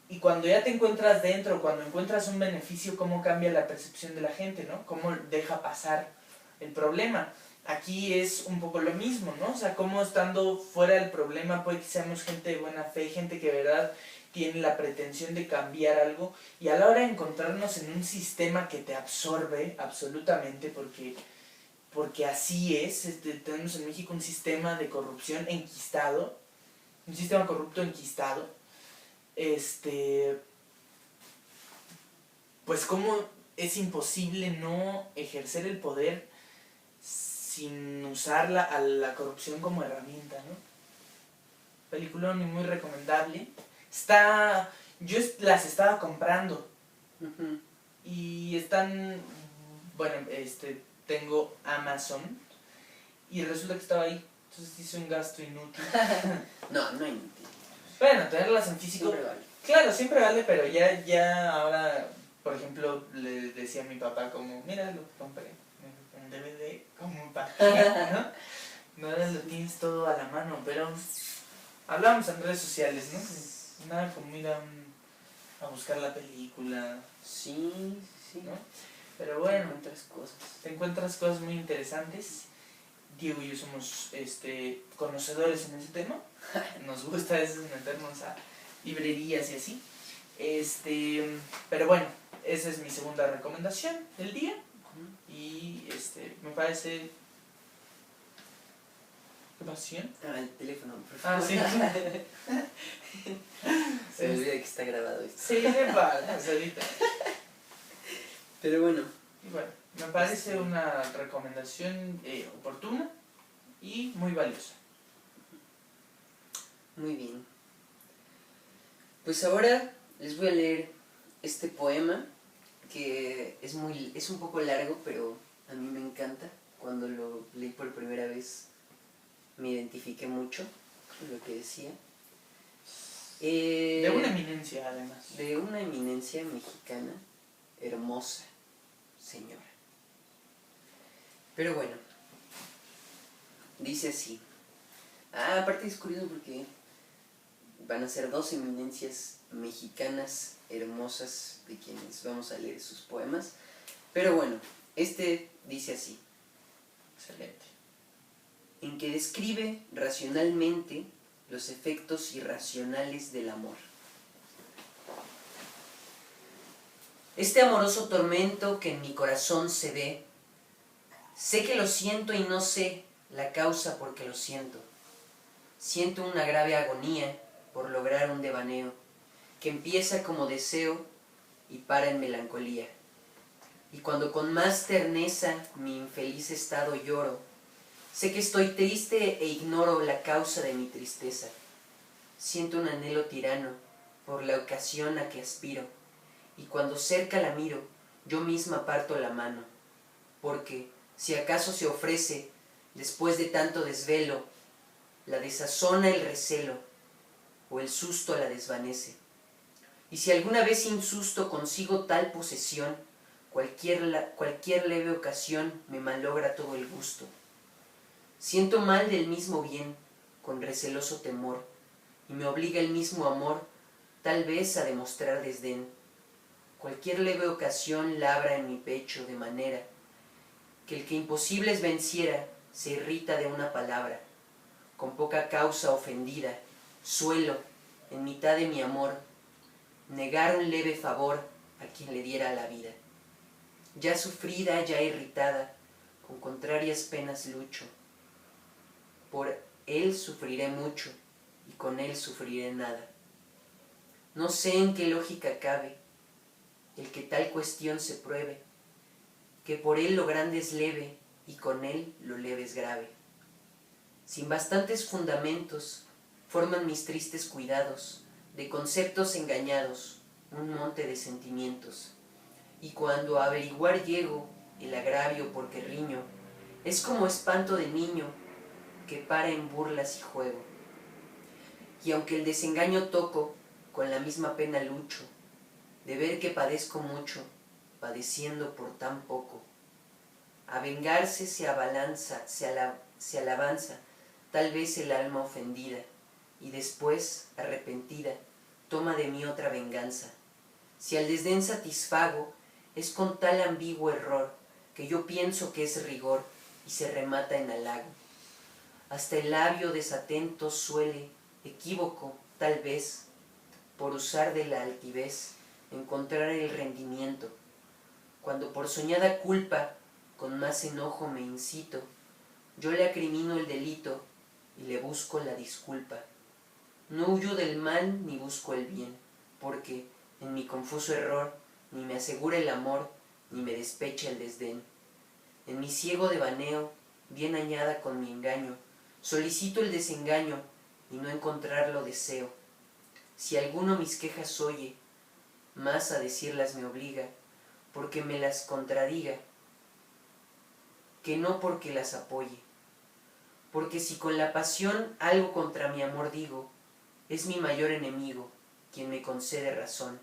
y cuando ya te encuentras dentro, cuando encuentras un beneficio, cómo cambia la percepción de la gente, ¿no? Cómo deja pasar el problema. Aquí es un poco lo mismo, ¿no? O sea, cómo estando fuera del problema puede que seamos gente de buena fe, gente que de verdad tiene la pretensión de cambiar algo, y a la hora de encontrarnos en un sistema que te absorbe absolutamente, porque así es, tenemos en México un sistema de corrupción enquistado, un sistema corrupto enquistado, pues cómo es imposible no ejercer el poder sin usar a la corrupción como herramienta, ¿no? Película muy recomendable. Yo las estaba comprando. Uh-huh. Y están, bueno, tengo Amazon y resulta que estaba ahí, entonces hice un gasto inútil. No inútil. Bueno, tenerlas en físico, siempre vale. Claro, siempre vale, pero ya ahora, por ejemplo, le decía a mi papá como, mira lo que compré, un DVD, como para qué, ¿no? No ahora lo tienes todo a la mano, pero hablábamos en redes sociales, ¿no? Nada como ir a buscar la película. Sí, ¿no? Pero bueno, te encuentras cosas muy interesantes. Diego y yo somos conocedores en ese tema. Nos gusta a veces meternos a librerías y así. Pero bueno, esa es mi segunda recomendación del día. Y me parece... ¿Qué pasión? El teléfono, por favor. Sí. Se me olvida que está grabado esto. Sí, ahorita. Pero bueno. Y bueno, me parece una recomendación oportuna y muy valiosa. Muy bien. Pues ahora les voy a leer este poema que es un poco largo, pero a mí me encanta. Cuando lo leí por primera vez me identifiqué mucho con lo que decía. De una eminencia, además. De una eminencia mexicana, hermosa señora. Pero bueno, dice así. Aparte es curioso porque van a ser 2 eminencias mexicanas hermosas de quienes vamos a leer sus poemas. Pero bueno, dice así. Excelente. En que describe racionalmente los efectos irracionales del amor. Este amoroso tormento que en mi corazón se ve, sé que lo siento y no sé la causa por que lo siento. Siento una grave agonía por lograr un devaneo, que empieza como deseo y para en melancolía. Y cuando con más terneza mi infeliz estado lloro, sé que estoy triste e ignoro la causa de mi tristeza. Siento un anhelo tirano por la ocasión a que aspiro, y cuando cerca la miro, yo misma parto la mano, porque si acaso se ofrece, después de tanto desvelo, la desazona el recelo, o el susto la desvanece. Y si alguna vez sin susto consigo tal posesión, cualquier leve ocasión me malogra todo el gusto. Siento mal del mismo bien, con receloso temor, y me obliga el mismo amor, tal vez a demostrar desdén. Cualquier leve ocasión labra en mi pecho de manera que el que imposibles venciera se irrita de una palabra. Con poca causa ofendida, suelo, en mitad de mi amor, negar un leve favor a quien le diera la vida. Ya sufrida, ya irritada, con contrarias penas lucho. Por él sufriré mucho y con él sufriré nada. No sé en qué lógica cabe el que tal cuestión se pruebe, que por él lo grande es leve y con él lo leve es grave. Sin bastantes fundamentos forman mis tristes cuidados de conceptos engañados un monte de sentimientos, y cuando a averiguar llego el agravio porque riño, es como espanto de niño que para en burlas y juego. Y aunque el desengaño toco, con la misma pena lucho, de ver que padezco mucho, padeciendo por tan poco. A vengarse se alabanza, tal vez el alma ofendida, y después, arrepentida, toma de mí otra venganza. Si al desdén satisfago, es con tal ambiguo error, que yo pienso que es rigor, y se remata en halago. Hasta el labio desatento suele, equívoco, tal vez, por usar de la altivez, encontrar el rendimiento. Cuando por soñada culpa, con más enojo me incito, yo le acrimino el delito, y le busco la disculpa. No huyo del mal ni busco el bien, porque en mi confuso error ni me asegura el amor, ni me despecha el desdén. En mi ciego devaneo, bien añada con mi engaño, solicito el desengaño, y no encontrarlo deseo. Si alguno mis quejas oye, más a decirlas me obliga, porque me las contradiga, que no porque las apoye. Porque si con la pasión algo contra mi amor digo, es mi mayor enemigo quien me concede razón.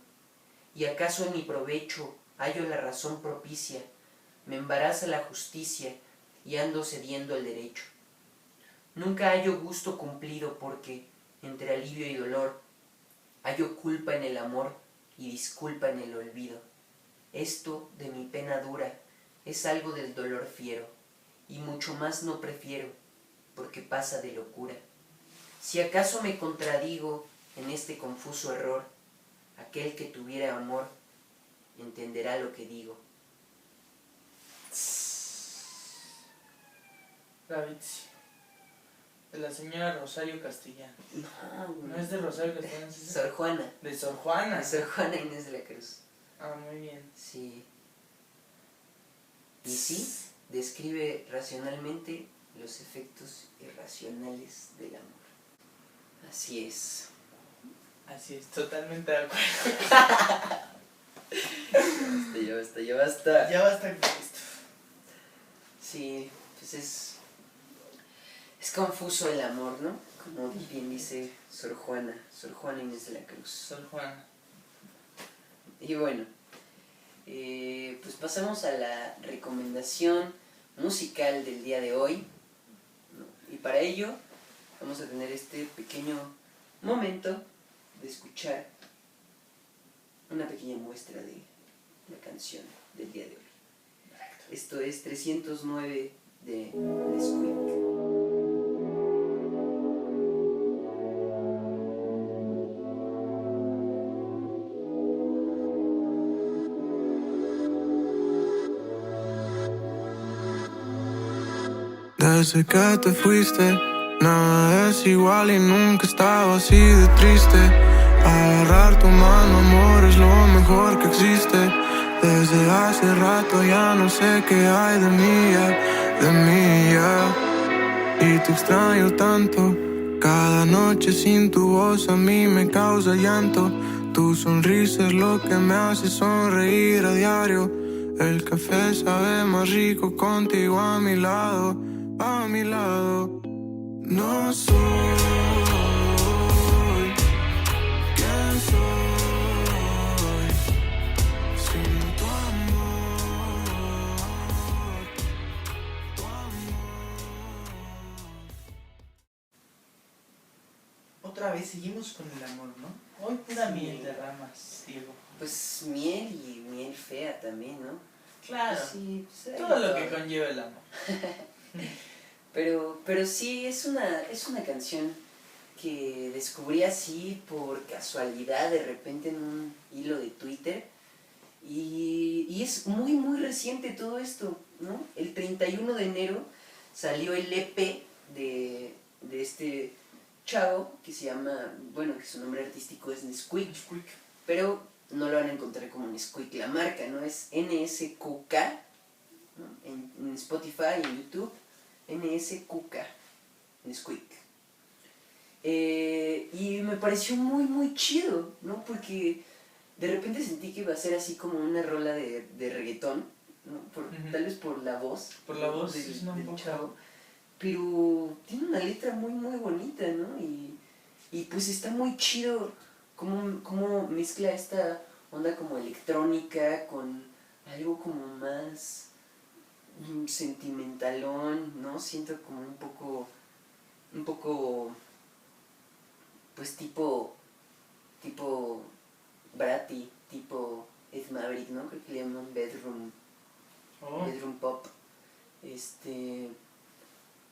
Y acaso en mi provecho hallo la razón propicia, me embaraza la justicia y ando cediendo el derecho. Nunca hallo gusto cumplido porque, entre alivio y dolor, hallo culpa en el amor y disculpa en el olvido. Esto de mi pena dura es algo del dolor fiero, y mucho más no prefiero, porque pasa de locura. Si acaso me contradigo en este confuso error, aquel que tuviera amor entenderá lo que digo. Bravísimo. De la señora Rosario Castellano. No, No es de Rosario Castellano, ¿sí? Sor Juana. De Sor Juana. De Sor Juana Inés de la Cruz. Ah, muy bien. Sí. Y sí, describe racionalmente los efectos irracionales del amor. Así es. Así es, totalmente de acuerdo. Ya basta. Ya basta con esto. Sí, pues es confuso el amor, ¿no? Como bien dice Sor Juana Inés de la Cruz. Sor Juana. Y bueno, pues pasamos a la recomendación musical del día de hoy, ¿no? Y para ello vamos a tener este pequeño momento de escuchar una pequeña muestra de la canción del día de hoy. Esto es 309 de Nesquik. Desde que te fuiste, nada es igual y nunca estaba así de triste. Agarrar tu mano, amor, es lo mejor que existe. Desde hace rato ya no sé qué hay de mí ya. Y te extraño tanto, cada noche sin tu voz a mí me causa llanto. Tu sonrisa es lo que me hace sonreír a diario. El café sabe más rico contigo a mi lado. A mi lado. No soy quien soy sin tu amor, tu amor. Otra vez seguimos con el amor, ¿no? Hoy pura miel de ramas, Diego. Pues miel y miel fea también, ¿no? Claro, Pues sí, pues todo lo que conlleva el amor. Pero sí, es una canción que descubrí así por casualidad de repente en un hilo de Twitter. Y es muy, muy reciente todo esto, ¿no? El 31 de enero salió el EP de este chavo que se llama, bueno, que su nombre artístico es Nesquik, pero no lo van a encontrar como Nesquik la marca, ¿no? Es NSQK, ¿no? En Spotify, en YouTube, NSQK, Nesquik. Y me pareció muy, muy chido, ¿no? Porque de repente sentí que iba a ser así como una rola de reggaetón, ¿no? Tal vez por la voz. Por la voz, del, es un del poco. chavo. Pero tiene una letra muy, muy bonita, ¿no? Y pues está muy chido cómo mezcla esta onda como electrónica con algo como más sentimentalón, ¿no? Siento como un poco, pues tipo Bratty, tipo Ed Maverick, ¿no? Creo que le llaman bedroom pop.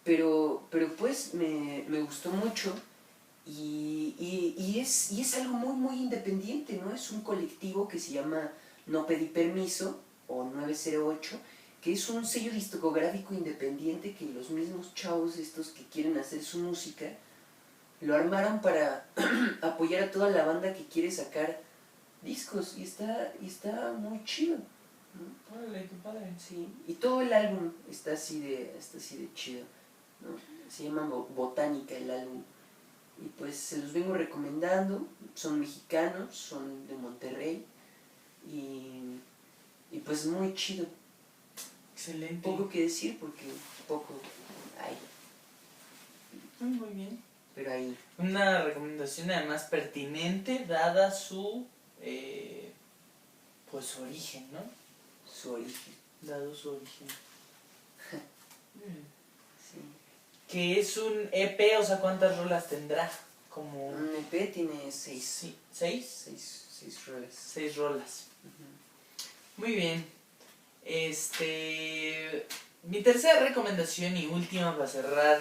Pero pues me gustó mucho y es algo muy, muy independiente, ¿no? Es un colectivo que se llama No Pedí Permiso, o 908, que es un sello discográfico independiente que los mismos chavos estos que quieren hacer su música lo armaron para apoyar a toda la banda que quiere sacar discos y está muy chido, ¿no? Órale, qué padre. Sí, y todo el álbum está así de chido, ¿no? Se llama Botánica el álbum. Y pues se los vengo recomendando, son mexicanos, son de Monterrey y pues muy chido. Excelente. Poco que decir porque poco hay. Muy bien. Pero ahí. Una recomendación además pertinente dada su pues su origen, ¿no? Su origen. Dado su origen. Sí. Que es un EP, o sea, ¿cuántas rolas tendrá? Como Un EP tiene 6. Sí, ¿6? 6 rolas. 6 rolas. Muy bien. Mi tercera recomendación y última para cerrar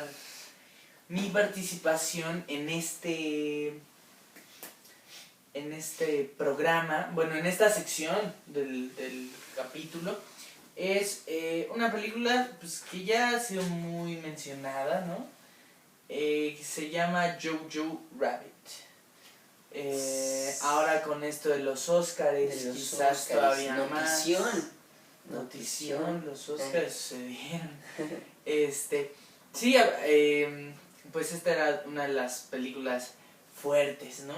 mi participación en este programa, bueno, en esta sección del capítulo, es una película pues, que ya ha sido muy mencionada, ¿no? Que se llama Jojo Rabbit. Ahora con esto de los Óscares, quizás todavía Notición. más. Notición, los Óscares sucedieron. Sí, pues esta era una de las películas fuertes, ¿no?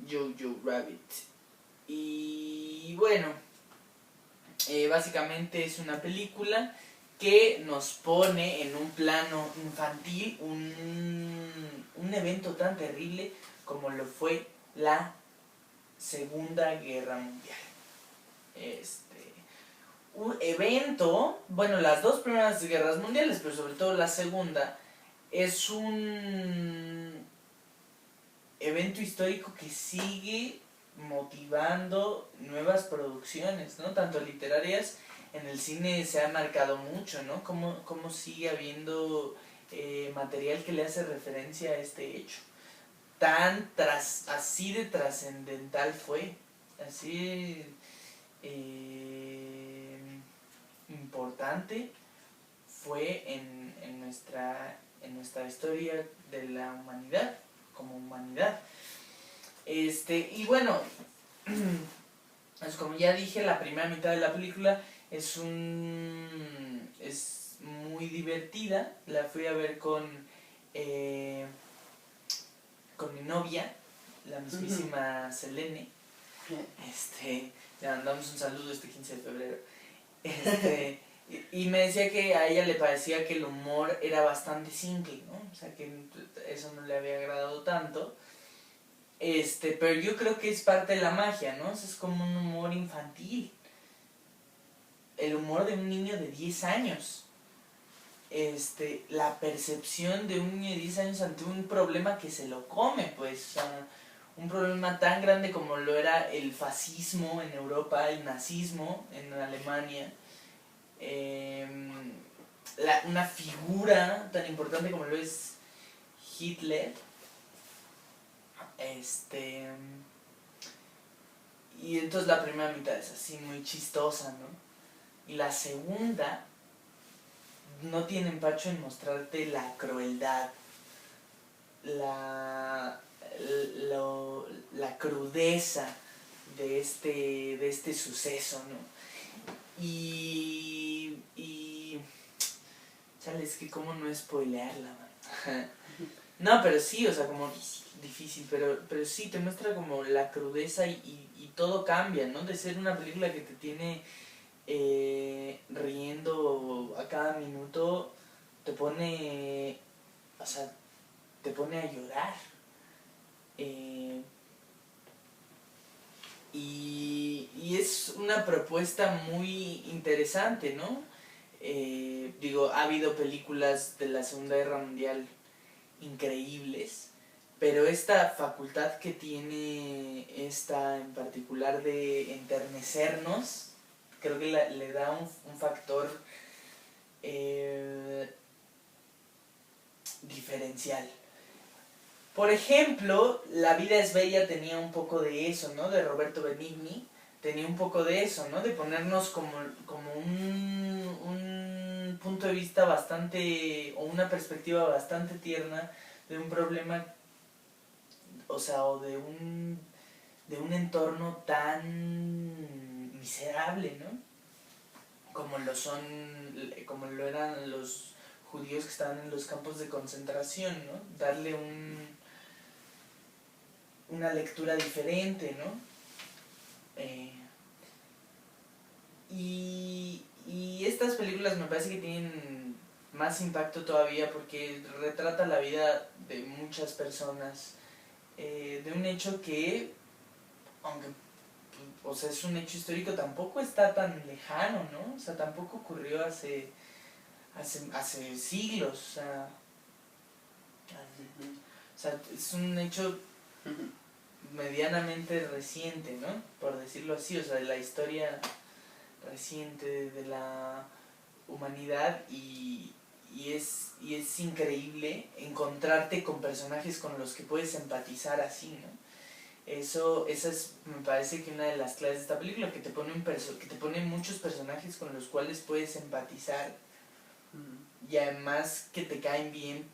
Jojo Rabbit. Y bueno, básicamente es una película que nos pone en un plano infantil un evento tan terrible como lo fue la Segunda Guerra Mundial. Un evento, bueno, las dos primeras guerras mundiales, pero sobre todo la segunda, es un evento histórico que sigue motivando nuevas producciones, ¿no? Tanto literarias, en el cine se ha marcado mucho, ¿no? Cómo sigue habiendo material que le hace referencia a este hecho. Así de trascendental fue, así importante fue en nuestra historia de la humanidad, como humanidad. Y bueno, pues como ya dije, la primera mitad de la película es muy divertida. La fui a ver con mi novia, la mismísima Selene. Le mandamos un saludo este 15 de febrero. Y me decía que a ella le parecía que el humor era bastante simple, ¿no? O sea, que eso no le había agradado tanto. Pero yo creo que es parte de la magia, ¿no? O sea, es como un humor infantil. El humor de un niño de 10 años. la percepción de un niño de 10 años ante un problema que se lo come, pues, o sea, un problema tan grande como lo era el fascismo en Europa, el nazismo en Alemania, una figura tan importante como lo es Hitler, y entonces la primera mitad es así muy chistosa, ¿no? Y la segunda no tiene empacho en mostrarte la crueldad, la crudeza de este suceso, ¿no? Y chale, es que cómo no spoilearla, man. No, pero sí, o sea, como difícil, pero sí, te muestra como la crudeza y todo cambia, ¿no? De ser una película que te tiene riendo a cada minuto, te pone, o sea, te pone a llorar. Y es una propuesta muy interesante, ¿no? Digo, ha habido películas de la Segunda Guerra Mundial increíbles, pero esta facultad que tiene esta en particular de enternecernos, creo que le da un factor diferencial. Por ejemplo, La vida es bella tenía un poco de eso, ¿no? De Roberto Benigni, tenía un poco de eso, ¿no? De ponernos como un punto de vista bastante, o una perspectiva bastante tierna de un problema, o sea, o de un entorno tan miserable, ¿no? Como lo eran los judíos que estaban en los campos de concentración, ¿no? Darle una lectura diferente, ¿no? Y estas películas me parece que tienen más impacto todavía porque retrata la vida de muchas personas, de un hecho que, aunque, o sea, es un hecho histórico, tampoco está tan lejano, ¿no? O sea, tampoco ocurrió hace siglos, o sea, es un hecho medianamente reciente, ¿no? Por decirlo así, o sea, de la historia reciente de la humanidad y es increíble encontrarte con personajes con los que puedes empatizar así, ¿no? Esa es, me parece que una de las claves de esta película, que te pone muchos personajes con los cuales puedes empatizar y además que te caen bien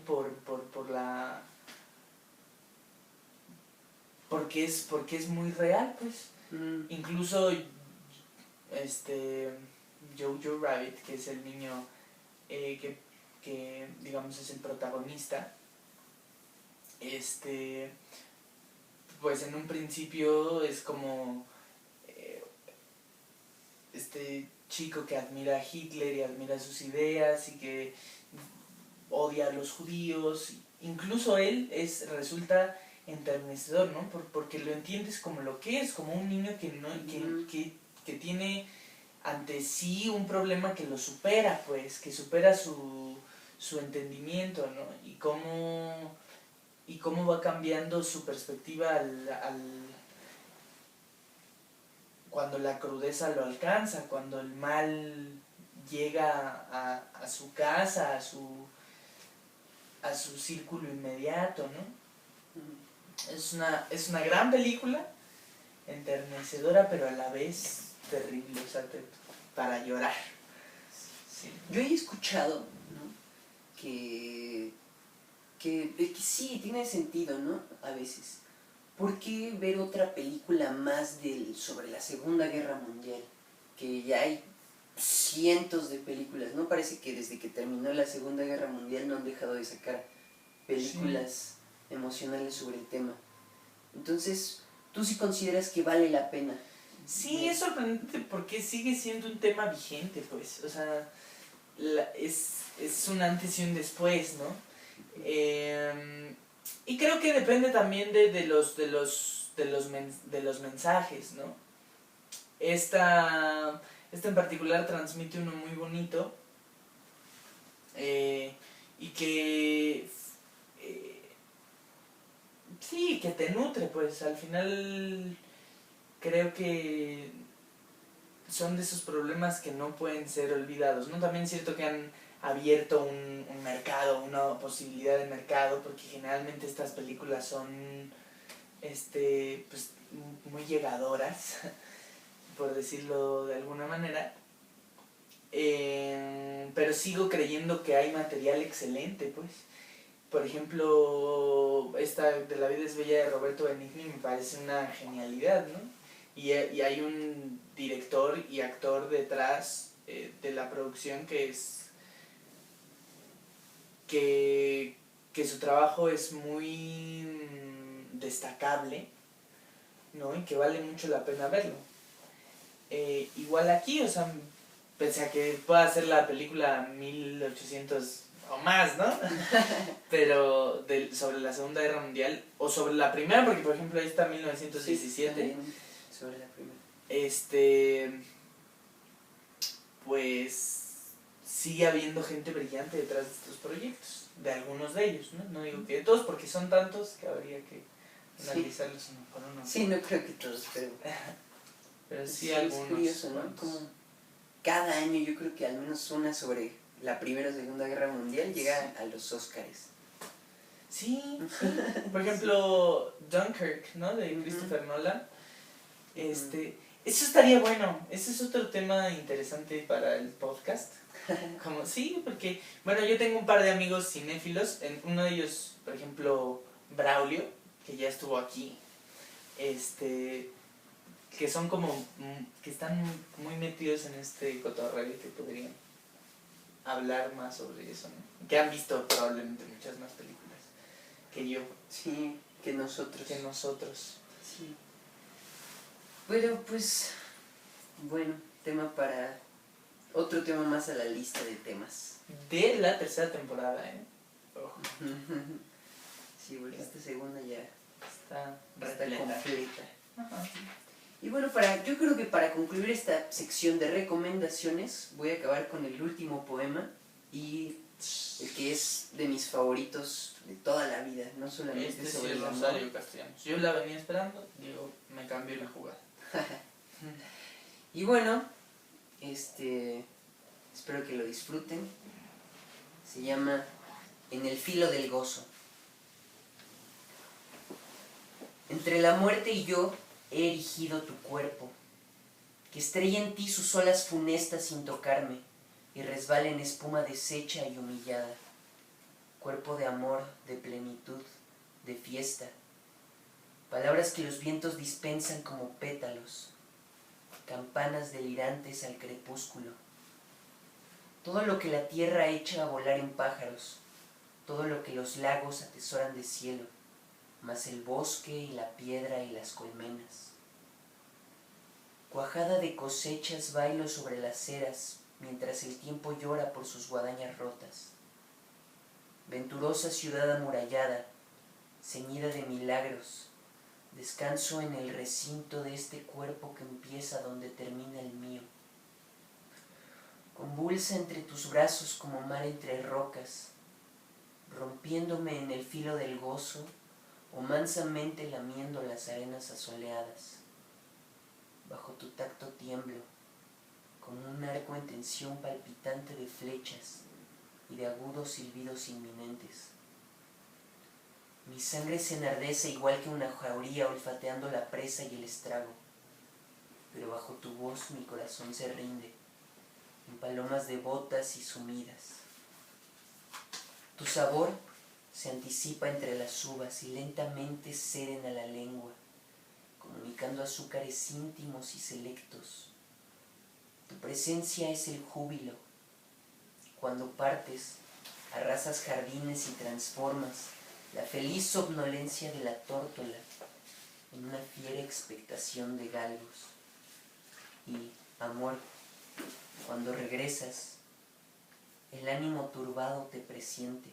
por la porque es muy real, pues. Incluso Jojo Rabbit, que es el niño que digamos es el protagonista, pues en un principio es como este chico que admira a Hitler y admira sus ideas y que odia a los judíos. Incluso él resulta enternecedor, ¿no? Porque lo entiendes como lo que es, como un niño que tiene ante sí un problema que lo supera, pues, que supera su entendimiento, ¿no? Y cómo va cambiando su perspectiva cuando la crudeza lo alcanza, cuando el mal llega a su casa, a su círculo inmediato, ¿no? Es una gran película, enternecedora, pero a la vez terrible, o sea, para llorar. Sí. Yo he escuchado, ¿no? que sí, tiene sentido, ¿no? A veces. ¿Por qué ver otra película más sobre la Segunda Guerra Mundial? Que ya hay cientos de películas, ¿no? Parece que desde que terminó la Segunda Guerra Mundial no han dejado de sacar películas emocionales sobre el tema. Entonces, ¿tú sí consideras que vale la pena? Sí, es sorprendente porque sigue siendo un tema vigente, pues. O sea, es un antes y un después, ¿no? Y creo que depende también de los mensajes, ¿no? Esta en particular transmite uno muy bonito, Y que sí, que te nutre, pues al final creo que son de esos problemas que no pueden ser olvidados, ¿no? También es cierto que han abierto un mercado, una posibilidad de mercado, porque generalmente estas películas son pues muy llegadoras, por decirlo de alguna manera. Pero sigo creyendo que hay material excelente, pues. Por ejemplo, esta de La vida es bella de Roberto Benigni me parece una genialidad, ¿no? Y hay un director y actor detrás de la producción que su trabajo es muy destacable, ¿no? Y que vale mucho la pena verlo. Igual aquí, o sea, pese a que pueda ser la película 1800 o más, ¿no? Pero sobre la Segunda Guerra Mundial, o sobre la primera, porque por ejemplo ahí está 1917. Sí, sobre la primera. Pues sigue habiendo gente brillante detrás de estos proyectos, de algunos de ellos, ¿no? No digo que de todos, porque son tantos que habría que analizarlos uno por uno. Sí, no creo que todos, pero sí algunos. Es curioso, ¿no? Como cada año yo creo que al menos una sobre la Primera o Segunda Guerra Mundial llega a los Óscares. Sí, sí. Por ejemplo, Dunkirk, ¿no? De Christopher Nolan. Eso estaría bueno. Ese es otro tema interesante para el podcast. Como, sí, porque, bueno, yo tengo un par de amigos cinéfilos. Uno de ellos, por ejemplo, Braulio, que ya estuvo aquí. Que son como, que están muy metidos en este cotorreo y que podrían hablar más sobre eso, ¿no? Que han visto probablemente muchas más películas que yo. Sí, que nosotros. Sí. Pero pues, bueno, otro tema más a la lista de temas. De la tercera temporada, Ojo. Sí, porque esta segunda ya está completa. Ajá. Y bueno, yo creo que para concluir esta sección de recomendaciones, voy a acabar con el último poema y el que es de mis favoritos de toda la vida, no solamente sobre el Rosario Castellanos. Yo la venía esperando, digo, me cambié la jugada. Y bueno, espero que lo disfruten. Se llama En el filo del gozo. Entre la muerte y yo he erigido tu cuerpo, que estrella en ti sus olas funestas sin tocarme y resbala en espuma deshecha y humillada. Cuerpo de amor, de plenitud, de fiesta. Palabras que los vientos dispensan como pétalos, campanas delirantes al crepúsculo. Todo lo que la tierra echa a volar en pájaros, todo lo que los lagos atesoran de cielo, más el bosque y la piedra y las colmenas. Cuajada de cosechas bailo sobre las eras, mientras el tiempo llora por sus guadañas rotas. Venturosa ciudad amurallada, ceñida de milagros, descanso en el recinto de este cuerpo que empieza donde termina el mío. Convulsa entre tus brazos como mar entre rocas, rompiéndome en el filo del gozo o mansamente lamiendo las arenas asoleadas. Bajo tu tacto tiemblo, como un arco en tensión palpitante de flechas y de agudos silbidos inminentes. Mi sangre se enardece igual que una jauría olfateando la presa y el estrago, pero bajo tu voz mi corazón se rinde, en palomas devotas y sumidas. Tu sabor se anticipa entre las uvas y lentamente ceden a la lengua, comunicando azúcares íntimos y selectos. Tu presencia es el júbilo. Cuando partes, arrasas jardines y transformas la feliz somnolencia de la tórtola en una fiera expectación de galgos. Y, amor, cuando regresas, el ánimo turbado te presiente,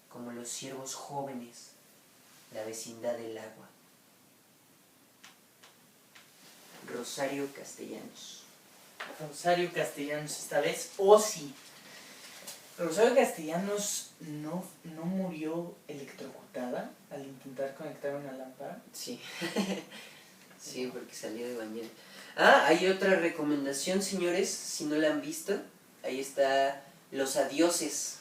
como los ciervos jóvenes, la vecindad del agua. Rosario Castellanos. Rosario Castellanos esta vez, o sí. Rosario Castellanos no murió electrocutada al intentar conectar una lámpara. Sí. Sí, porque salió de bañera. Ah, hay otra recomendación, señores, si no la han visto. Ahí está Los Adioses.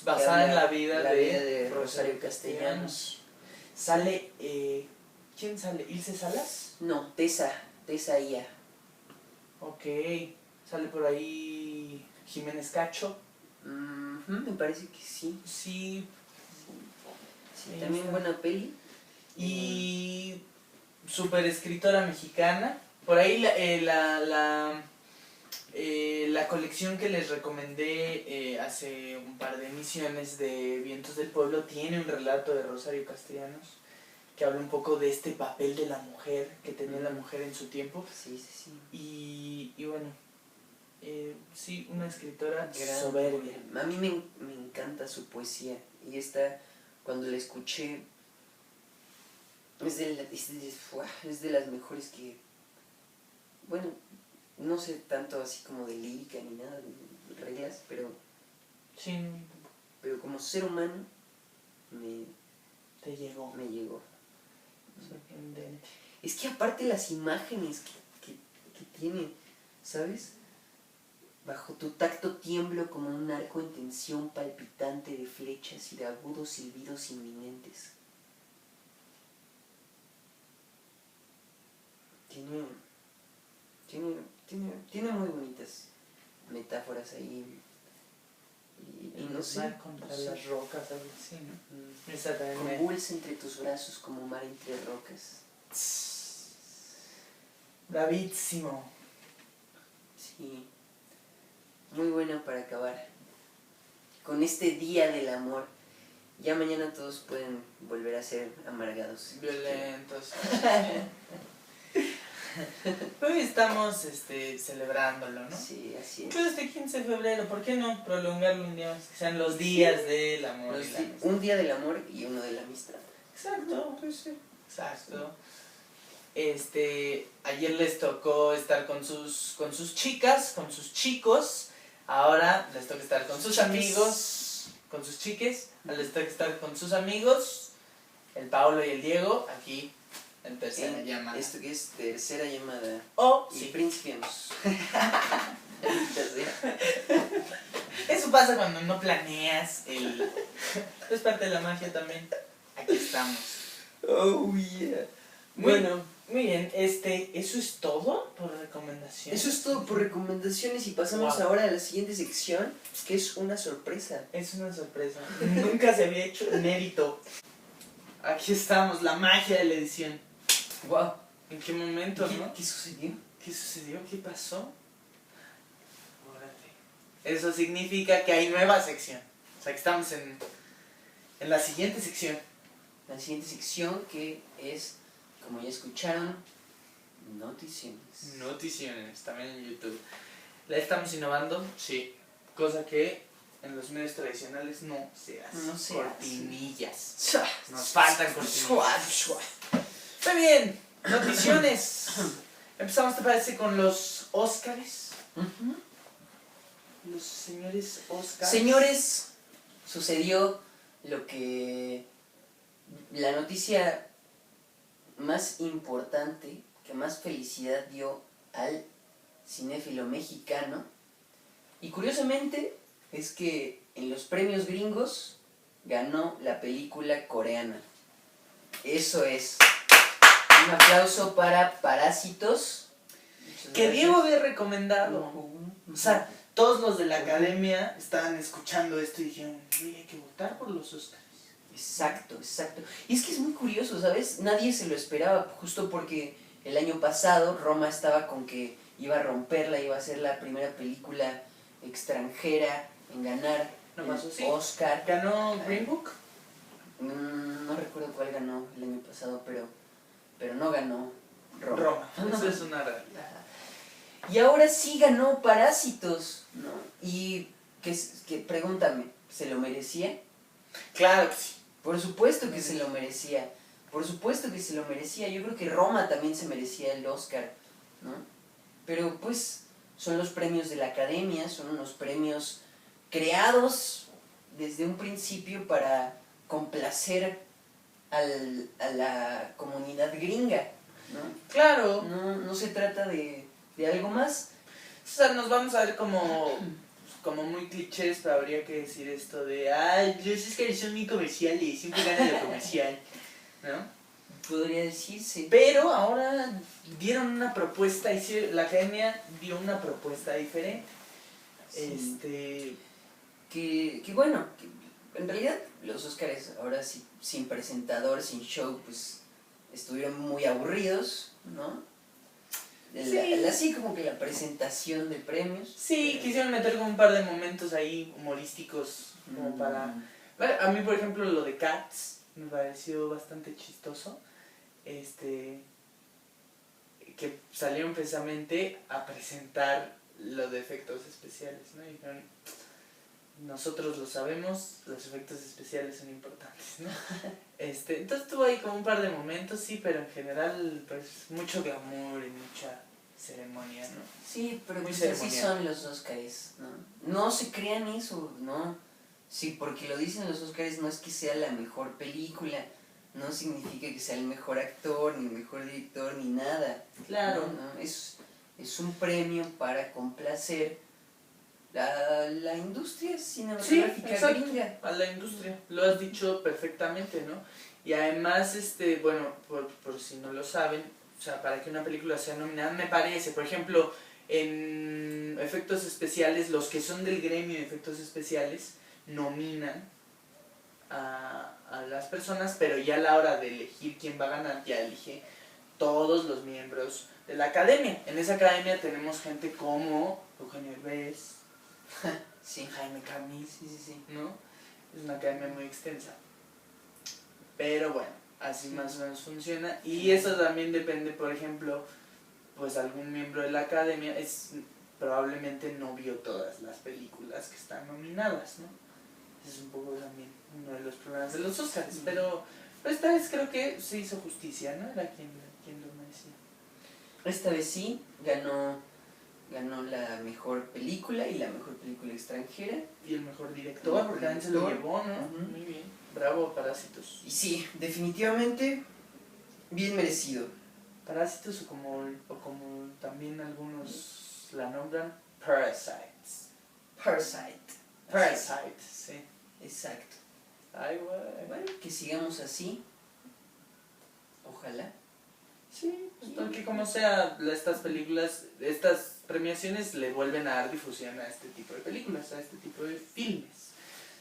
Basada en la vida de Rosario Castellanos. Sale, ¿quién sale? ¿Ilse Salas? No, Tessa Ia. Ok, sale por ahí Jiménez Cacho. Me parece que sí. Sí. Sí, también buena peli. Y super escritora mexicana. Por ahí la colección que les recomendé hace un par de emisiones de Vientos del Pueblo tiene un relato de Rosario Castellanos que habla un poco de este papel de la mujer que tenía la mujer en su tiempo. Sí. Y bueno, sí, una escritora soberbia. A mí me encanta su poesía. Y esta, cuando la escuché, es de las mejores que... Bueno, no sé tanto así como de lírica ni nada de reglas, pero... Sí, Pero como ser humano, te llegó. me llegó. Sorprendente. Es que aparte las imágenes que tiene, ¿sabes? Bajo tu tacto tiemblo como un arco en tensión palpitante de flechas y de agudos silbidos inminentes. Tiene muy bonitas metáforas ahí. Y no sé. Mar contra las rocas, algo así, ¿no? Esa también me... Convulsa entre tus brazos como mar entre rocas. Bravísimo. Sí. Muy buena para acabar. Con este día del amor. Ya mañana todos pueden volver a ser amargados. Violentos. Hoy estamos celebrándolo, ¿no? Sí, así es. Pero este 15 de febrero, ¿por qué no prolongarlo un día más? Que sean los días del amor y la amistad. Un día del amor y uno de la amistad. Exacto, pues sí. Exacto. Ayer les tocó estar con sus chicas, con sus chicos. Ahora les toca estar con sus amigos, con sus chiques. Ahora les toca estar con sus amigos, el Paulo y el Diego, aquí en tercera llamada. Esto que es tercera llamada. Y sí, principiamos. Eso pasa cuando no planeas es parte de la magia también. Aquí estamos. Oh, yeah. Bueno, muy bien, eso es todo por recomendaciones. Eso es todo por recomendaciones y pasamos ahora a la siguiente sección, que es una sorpresa. Es una sorpresa. Nunca se había hecho inédito. Aquí estamos, la magia de la edición. Wow. ¿En qué momento, no? ¿Qué sucedió? ¿Qué sucedió? ¿Qué pasó? Órale. Eso significa que hay nueva sección. O sea, que estamos en la siguiente sección. La siguiente sección que es, como ya escucharon, noticiones. Noticiones, también en YouTube. ¿La estamos innovando? Sí. Cosa que en los medios tradicionales no se hace. No se cortinillas. Nos faltan cortinillas. Muy bien, noticiones. Empezamos, ¿te parece, con los Óscares? Los señores Óscares. Señores, sucedió lo que... La noticia más importante, que más felicidad dio al cinéfilo mexicano. Y curiosamente es que en los premios gringos ganó la película coreana. Eso es. Un aplauso para Parásitos. Que Diego había recomendado. O sea, todos los de la academia estaban escuchando esto y dijeron, hay que votar por los Óscares. Exacto. Y es que es muy curioso, ¿sabes? Nadie se lo esperaba, justo porque el año pasado Roma estaba con que iba a romperla, iba a ser la primera película extranjera en ganar el Oscar. ¿Ganó Green Book? No recuerdo cuál ganó el año pasado, pero no ganó Roma. Eso es una realidad. Y ahora sí ganó Parásitos, ¿no? Y que pregúntame, ¿se lo merecía? Claro que sí. Por supuesto que se lo merecía. Yo creo que Roma también se merecía el Oscar, ¿no? Pero pues son los premios de la academia, son unos premios creados desde un principio para complacer a la comunidad gringa, ¿no? Claro. No se trata de algo más. O sea, nos vamos a ver como muy clichés, pero habría que decir esto de, ay, los Oscars son muy comerciales, siempre ganan lo comercial, ¿no? Podría decirse. Pero ahora dieron una propuesta, la academia dio una propuesta diferente. Sí. Que bueno, que en realidad los Oscars ahora sí, sin presentador, sin show, pues estuvieron muy aburridos, ¿no? Sí. Así como que la presentación de premios. Sí, quisieron meter como un par de momentos ahí humorísticos como para... Bueno, a mí, por ejemplo, lo de Cats me pareció bastante chistoso. Que salieron precisamente a presentar lo de efectos especiales, ¿no? Y dijeron, nosotros lo sabemos, los efectos especiales son importantes, ¿no? Entonces tuvo ahí como un par de momentos, sí, pero en general, pues, mucho glamour y mucha ceremonia, ¿no? Sí, pero muy pues así son los Oscars, ¿no? No se crean eso, ¿no? Sí, porque lo dicen los Oscars no es que sea la mejor película, no significa que sea el mejor actor, ni el mejor director, ni nada. Claro. No, es un premio para complacer la industria cinematográfica gringa. A la industria, lo has dicho perfectamente, ¿no? Y además, bueno, por si no lo saben, o sea, para que una película sea nominada, me parece, por ejemplo, en efectos especiales, los que son del gremio de efectos especiales nominan a las personas, pero ya a la hora de elegir quién va a ganar, ya elige todos los miembros de la academia. En esa academia tenemos gente como Eugenio Derbez, Sí. Jaime Camil, sí, ¿no? Es una academia muy extensa. Pero bueno, así más o menos funciona. Y eso también depende, por ejemplo, pues algún miembro de la academia probablemente no vio todas las películas que están nominadas, ¿no? Ese es un poco también uno de los problemas de los Oscars. Pero esta vez creo que se hizo justicia, ¿no? Era quien lo merecía. Esta vez sí, ganó la mejor película y la mejor película extranjera. Y el mejor director, porque también se lo llevó, ¿no? Muy bien. Bravo, Parásitos. Y sí, definitivamente bien merecido. Parásitos o como también algunos la nombran, Parasites. Parasite, sí. Exacto. Ay, güey. Bueno, que sigamos así. Ojalá. Sí, porque como sea, estas premiaciones le vuelven a dar difusión a este tipo de películas, a este tipo de filmes,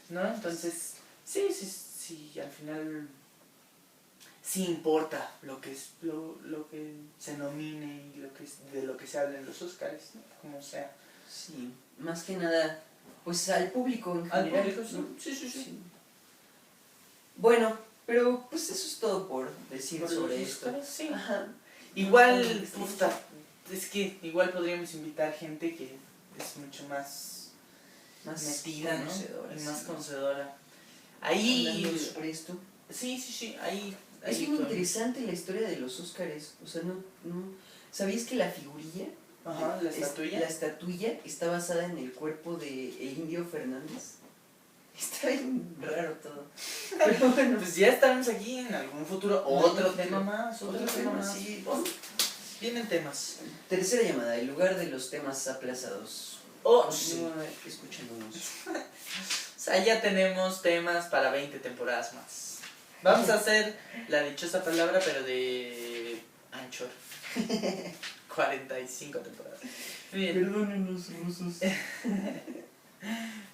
¿no? Entonces, sí, al final sí importa lo que se nomine y de lo que se habla en los Oscars, ¿no? Como sea. Sí, más que nada, pues al público en general. Al público, ¿no? Sí. Bueno, pero pues eso es todo por decir sobre esto. Oscars, sí. Ajá. Igual, es que igual podríamos invitar gente que es mucho más metida, ¿no? Y más conocedora. Ahí sobre esto. Sí, ahí es muy interesante la historia de los Óscares. O sea, no ¿sabías que la figurilla? Ajá, la estatuilla. La estatuilla está basada en el cuerpo de el Indio Fernández. Está bien raro todo. Pero bueno, pues ya estaremos aquí en algún futuro. Otro tema más. Sí. Vienen temas. Tercera llamada, el lugar de los temas aplazados. Sí. Escuchándonos. O sea, ya tenemos temas para 20 temporadas más. Vamos a hacer la dichosa palabra, pero de Anchor. 45 temporadas. Muy bien. Perdonen los rusos.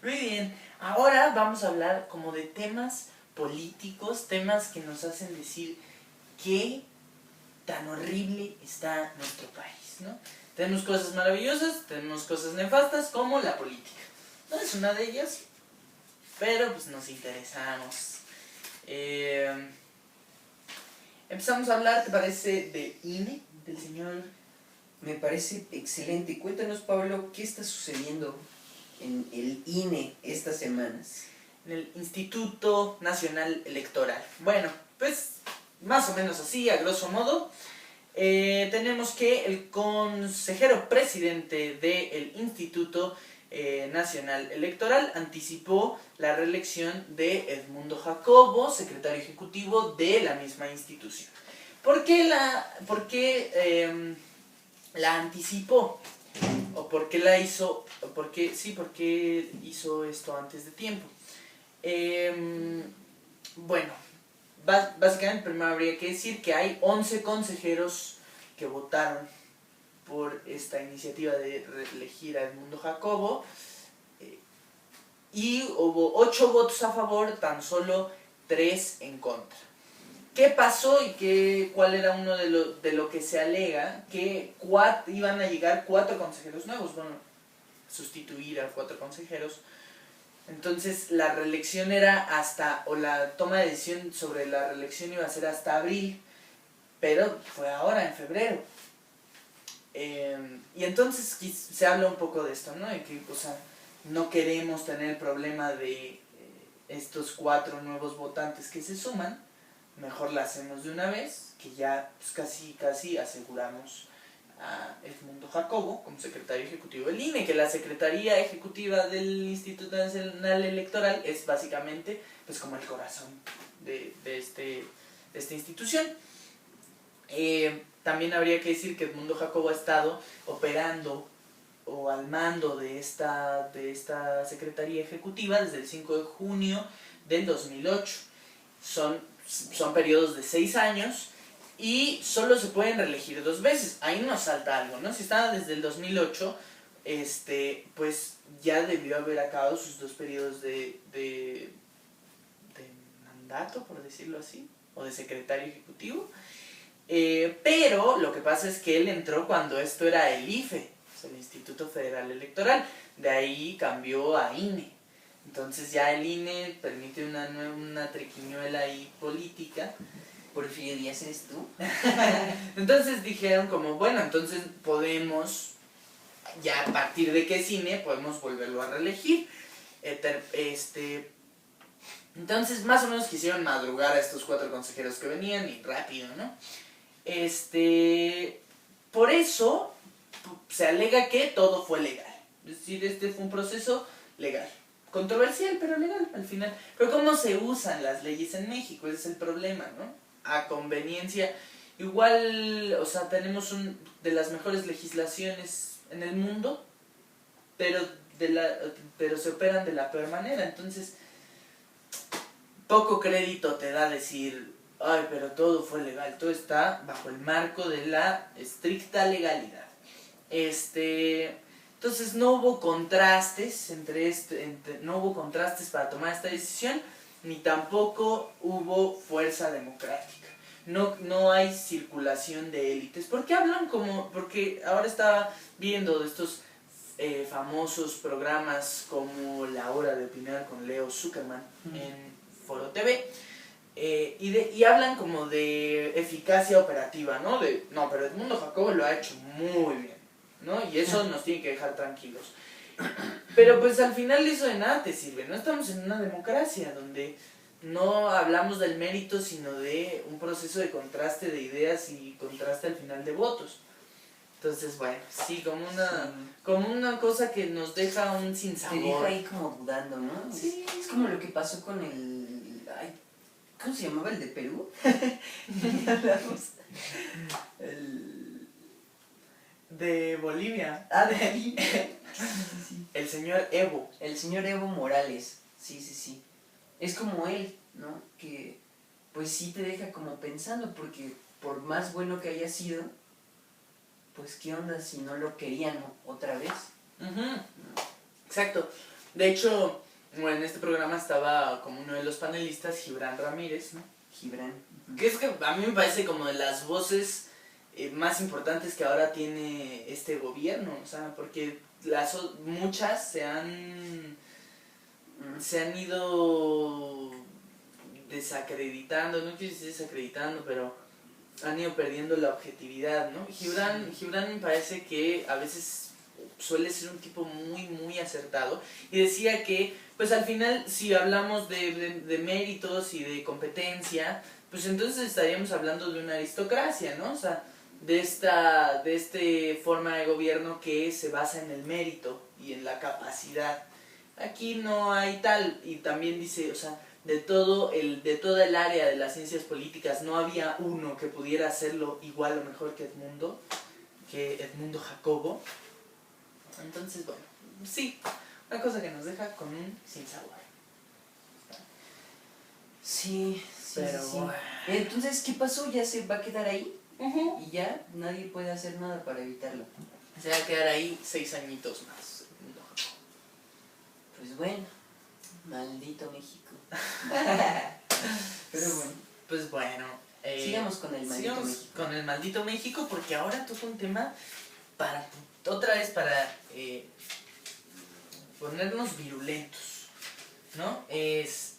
Muy bien. Ahora vamos a hablar como de temas políticos, temas que nos hacen decir qué tan horrible está nuestro país, ¿no? Tenemos cosas maravillosas, tenemos cosas nefastas, como la política. No es una de ellas, pero pues nos interesamos. Empezamos a hablar, ¿te parece, de INE, del señor? Me parece excelente. Cuéntanos, Pablo, ¿qué está sucediendo en el INE estas semanas? En el Instituto Nacional Electoral. Bueno, pues más o menos así, a grosso modo. Tenemos que el consejero presidente del instituto Nacional Electoral anticipó la reelección de Edmundo Jacobo, secretario ejecutivo de la misma institución. ¿Por qué la anticipó? ¿O por qué la hizo? ¿Por qué hizo esto antes de tiempo? Bueno, básicamente primero habría que decir que hay 11 consejeros que votaron por esta iniciativa de reelegir a Edmundo Jacobo, y hubo 8 votos a favor, tan solo 3 en contra. ¿Qué pasó y cuál era uno de lo que se alega? Que iban a llegar 4 consejeros nuevos, bueno, sustituir a 4 consejeros. Entonces la reelección era la toma de decisión sobre la reelección iba a ser hasta abril, pero fue ahora, en febrero. Y entonces se habla un poco de esto, ¿no? De que, no queremos tener el problema de estos 4 nuevos votantes que se suman, mejor la hacemos de una vez, que ya pues, casi aseguramos a Edmundo Jacobo como secretario ejecutivo del INE, que la Secretaría Ejecutiva del Instituto Nacional Electoral es básicamente pues como el corazón de esta institución. También habría que decir que Edmundo Jacobo ha estado operando o al mando de esta Secretaría Ejecutiva desde el 5 de junio del 2008. Son periodos de 6 años y solo se pueden reelegir 2 veces. Ahí nos salta algo, ¿no? Si estaba desde el 2008, pues ya debió haber acabado sus 2 periodos de mandato, por decirlo así, o de secretario ejecutivo. Pero lo que pasa es que él entró cuando esto era el IFE, o sea, el Instituto Federal Electoral. De ahí cambió a INE. Entonces ya el INE permite una triquiñuela ahí política. Porfirio Díaz, ¿eres tú? Entonces dijeron como, bueno, entonces podemos, ya a partir de que es INE, podemos volverlo a reelegir. Entonces más o menos quisieron madrugar a estos 4 consejeros que venían y rápido, ¿no? Por eso se alega que todo fue legal. Es decir, fue un proceso legal. Controversial, pero legal al final. Pero ¿cómo se usan las leyes en México? Ese es el problema, ¿no? A conveniencia. Igual, tenemos de las mejores legislaciones en el mundo, pero se operan de la peor manera. Entonces, poco crédito te da decir, ay, pero todo fue legal, todo está bajo el marco de la estricta legalidad. Entonces no hubo contrastes no hubo contrastes para tomar esta decisión, ni tampoco hubo fuerza democrática. No hay circulación de élites. ¿Por qué hablan porque ahora estaba viendo de estos famosos programas como La Hora de Opinar con Leo Zuckerman en Foro TV, y hablan como de eficacia operativa, ¿no? Pero Edmundo Jacobo lo ha hecho muy bien, ¿no? Y eso nos tiene que dejar tranquilos. Pero pues al final eso de nada te sirve. No estamos en una democracia donde no hablamos del mérito, sino de un proceso de contraste de ideas y contraste al final de votos. Entonces, bueno, sí, como una cosa que nos deja un sinsabor. Te deja ahí como dudando, ¿no? Sí. Es como lo que pasó con ¿cómo se llamaba el de Perú? De Bolivia. De ahí. Sí. El señor Evo. El señor Evo Morales. Sí. Es como él, ¿no? Que pues sí te deja como pensando, porque por más bueno que haya sido, pues qué onda si no lo querían otra vez. Uh-huh. Exacto. De hecho, en este programa estaba como uno de los panelistas, Gibran Ramírez, ¿no? Gibran. Que es que a mí me parece como de las voces más importantes que ahora tiene este gobierno, o sea, porque muchas se han ido desacreditando, no quiero decir desacreditando, pero han ido perdiendo la objetividad, ¿no? Gibran me parece que a veces suele ser un tipo muy, muy acertado, y decía que, pues al final, si hablamos de méritos y de competencia, pues entonces estaríamos hablando de una aristocracia, ¿no? O sea, de esta forma de gobierno que se basa en el mérito y en la capacidad. Aquí no hay tal, y también dice, o sea, de toda el área de las ciencias políticas no había uno que pudiera hacerlo igual o mejor que Edmundo Jacobo. Entonces, bueno, sí, una cosa que nos deja con un sinsabor. Sí, Pero sí. bueno. Entonces, ¿qué pasó? ¿Ya se va a quedar ahí? Y ya nadie puede hacer nada para evitarlo. Se va a quedar ahí 6 añitos más. Edmundo Jacobo. Pues bueno, maldito México. Pero bueno, Pues bueno. sigamos con el maldito México. Con el maldito México, porque ahora toca un tema otra vez para ponernos virulentos, ¿no? Es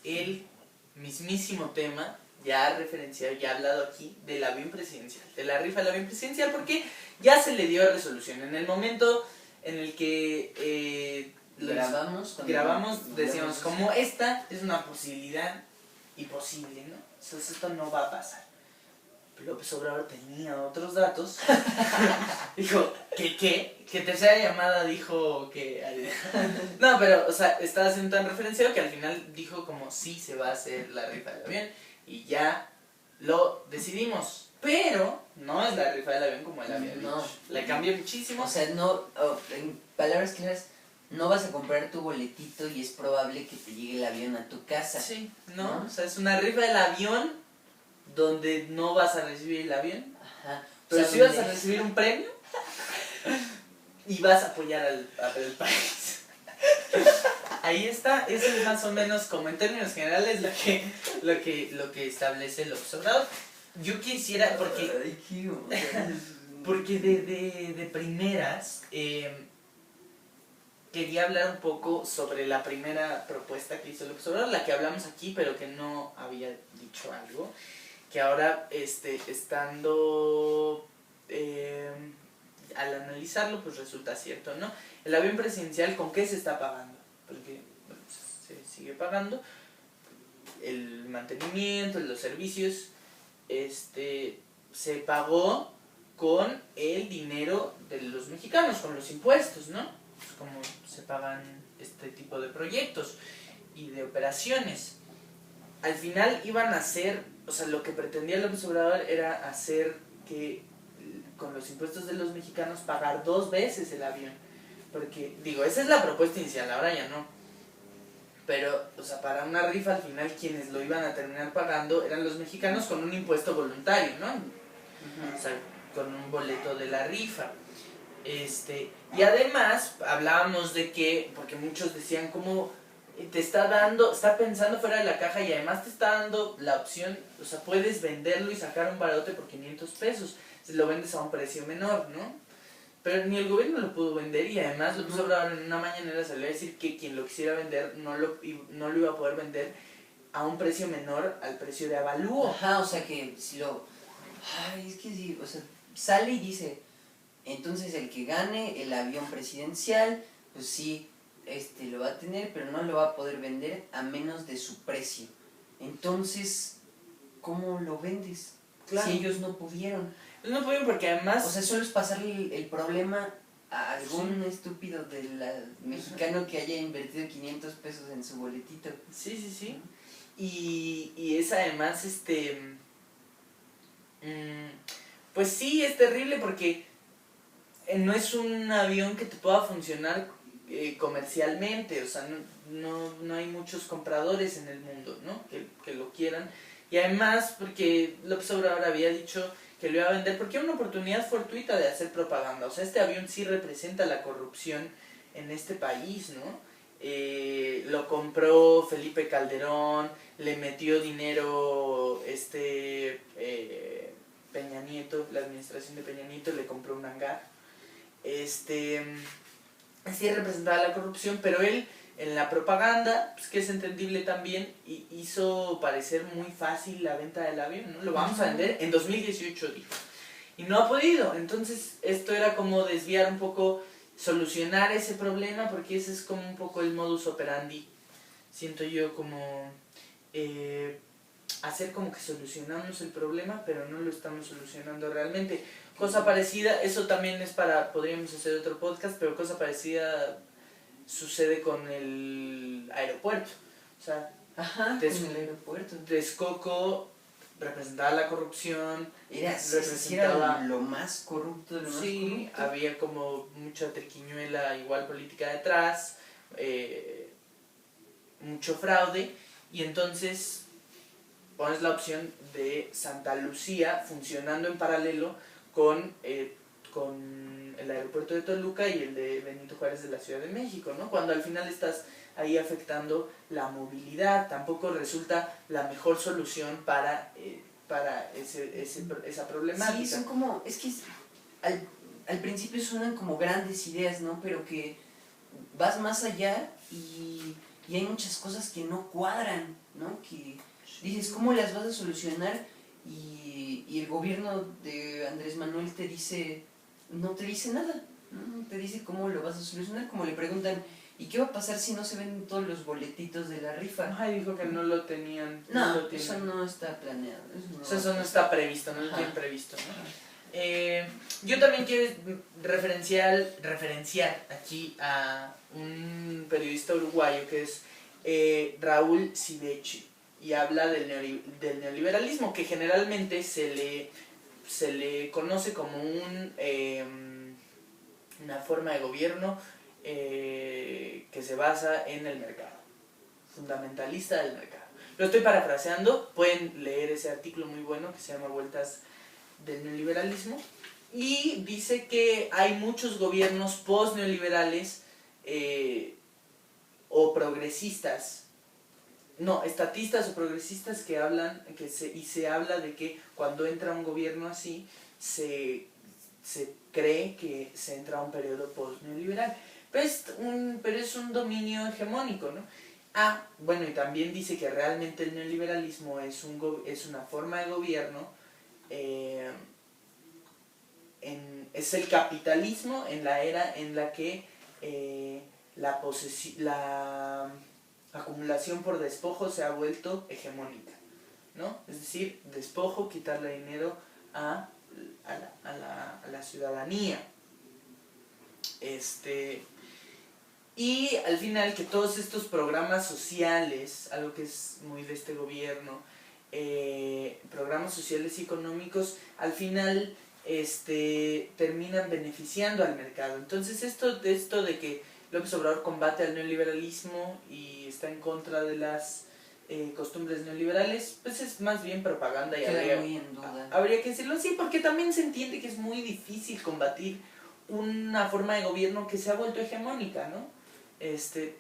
el mismísimo tema, ya referenciado, ya hablado aquí, del avión presidencial, de la rifa del avión presidencial, porque ya se le dio resolución. En el momento en el que grabamos, decíamos, como esta es una posibilidad imposible, ¿no? Entonces esto no va a pasar. López Obrador tenía otros datos. Dijo, que tercera llamada dijo que... No, pero, o sea, estaba siendo tan referenciado que al final dijo como sí se va a hacer la rifa del avión y ya lo decidimos. Pero no es la rifa del avión como él había dicho. Le cambió muchísimo. O sea, no, en palabras claras, no vas a comprar tu boletito y es probable que te llegue el avión a tu casa. Sí, ¿no? O sea, es una rifa del avión donde no vas a recibir el avión. Ajá. Pero o sea, sí vas a recibir un premio y vas a apoyar al país. Ahí está, eso es más o menos como en términos generales lo que establece el observador. Yo quisiera, porque de primeras quería hablar un poco sobre la primera propuesta que hizo el observador, la que hablamos aquí pero que no había dicho algo, que ahora estando al analizarlo pues resulta cierto, ¿no? El avión presidencial, ¿con qué se está pagando? Porque bueno, se sigue pagando el mantenimiento, los servicios, se pagó con el dinero de los mexicanos, con los impuestos, ¿no? Pues como se pagan este tipo de proyectos y de operaciones. Al final iban a hacer, o sea, lo que pretendía López Obrador era hacer que con los impuestos de los mexicanos pagar 2 veces el avión. Porque, digo, esa es la propuesta inicial, ahora ya no. Pero, o sea, para una rifa al final quienes lo iban a terminar pagando eran los mexicanos con un impuesto voluntario, ¿no? O sea, con un boleto de la rifa. Y además hablábamos de que, porque muchos decían como está pensando fuera de la caja y además te está dando la opción, o sea, puedes venderlo y sacar un barote por 500 pesos, si lo vendes a un precio menor, ¿no? Pero ni el gobierno lo pudo vender y además López Obrador en una mañanera salió a decir que quien lo quisiera vender no lo iba a poder vender a un precio menor al precio de avalúo. Ajá, o sea que si lo... Ay, es que sí, o sea, sale y dice, entonces el que gane el avión presidencial, pues sí, lo va a tener, pero no lo va a poder vender a menos de su precio. Entonces, ¿cómo lo vendes? Claro. Si ellos no pudieron. No pudieron porque además... O sea, solo es pasarle el problema a algún estúpido mexicano que haya invertido 500 pesos en su boletito. Sí. Y es además, pues sí, es terrible porque no es un avión que te pueda funcionar comercialmente, o sea, no hay muchos compradores en el mundo, ¿no? Que lo quieran. Y además porque López Obrador había dicho que lo iba a vender porque era una oportunidad fortuita de hacer propaganda. O sea, este avión sí representa la corrupción en este país, ¿no? Lo compró Felipe Calderón, le metió dinero Peña Nieto, la administración de Peña Nieto le compró un hangar. Sí representaba la corrupción, pero él en la propaganda, pues que es entendible también, hizo parecer muy fácil la venta del avión, ¿no? Lo vamos a vender en 2018, dijo. Y no ha podido, entonces esto era como desviar un poco, solucionar ese problema, porque ese es como un poco el modus operandi, siento yo como hacer como que solucionamos el problema, pero no lo estamos solucionando realmente. Cosa parecida, eso también es podríamos hacer otro podcast, pero cosa parecida sucede con el aeropuerto. O sea, con el aeropuerto. Texcoco representaba la corrupción, representaba lo más corrupto de lo más corrupto. Había como mucha triquiñuela, igual política detrás, mucho fraude, y entonces pones la opción de Santa Lucía funcionando en paralelo con el aeropuerto de Toluca y el de Benito Juárez de la Ciudad de México, ¿no? Cuando al final estás ahí afectando la movilidad, tampoco resulta la mejor solución para esa problemática. Sí, son como, es que al principio suenan como grandes ideas, ¿no? Pero que vas más allá y hay muchas cosas que no cuadran, ¿no? Que dices, ¿cómo las vas a solucionar? Y el gobierno de Andrés Manuel no te dice nada, ¿no? No te dice cómo lo vas a solucionar, como le preguntan, ¿y qué va a pasar si no se ven todos los boletitos de la rifa? Dijo que no lo tenían. No, eso no está planeado. Eso no está previsto, no lo tienen previsto, ¿no? Yo también quiero referenciar aquí a un periodista uruguayo que es Raúl Sivechi, y habla del neoliberalismo, que generalmente se le conoce como una forma de gobierno que se basa en el mercado, fundamentalista del mercado. Lo estoy parafraseando, pueden leer ese artículo muy bueno que se llama Vueltas del neoliberalismo, y dice que hay muchos gobiernos post-neoliberales o progresistas, estatistas o progresistas que hablan, y se habla de que cuando entra un gobierno así, se cree que se entra a un periodo post-neoliberal. Pero es un dominio hegemónico, ¿no? Bueno, y también dice que realmente el neoliberalismo es una forma de gobierno, es el capitalismo en la era en la que la acumulación por despojo se ha vuelto hegemónica, ¿no? Es decir, despojo, quitarle dinero a la ciudadanía. Y al final que todos estos programas sociales, algo que es muy de este gobierno, programas sociales y económicos, al final terminan beneficiando al mercado. Entonces esto de que López Obrador combate al neoliberalismo y está en contra de las costumbres neoliberales, pues es más bien propaganda, y habría que decirlo así, porque también se entiende que es muy difícil combatir una forma de gobierno que se ha vuelto hegemónica, ¿no?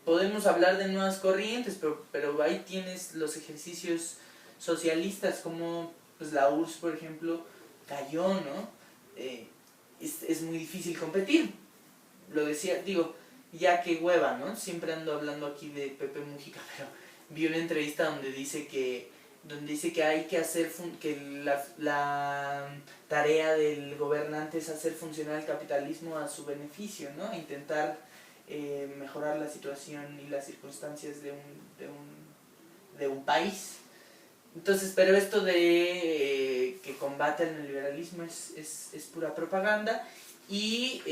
Podemos hablar de nuevas corrientes, pero ahí tienes los ejercicios socialistas, como pues la URSS, por ejemplo, cayó, ¿no? Es muy difícil competir. Lo decía, ya que hueva, ¿no? Siempre ando hablando aquí de Pepe Mujica, pero vi una entrevista donde dice que hay que hacer que la tarea del gobernante es hacer funcionar el capitalismo a su beneficio, ¿no? Intentar mejorar la situación y las circunstancias de un país. Entonces, pero esto de que combate el neoliberalismo es pura propaganda, y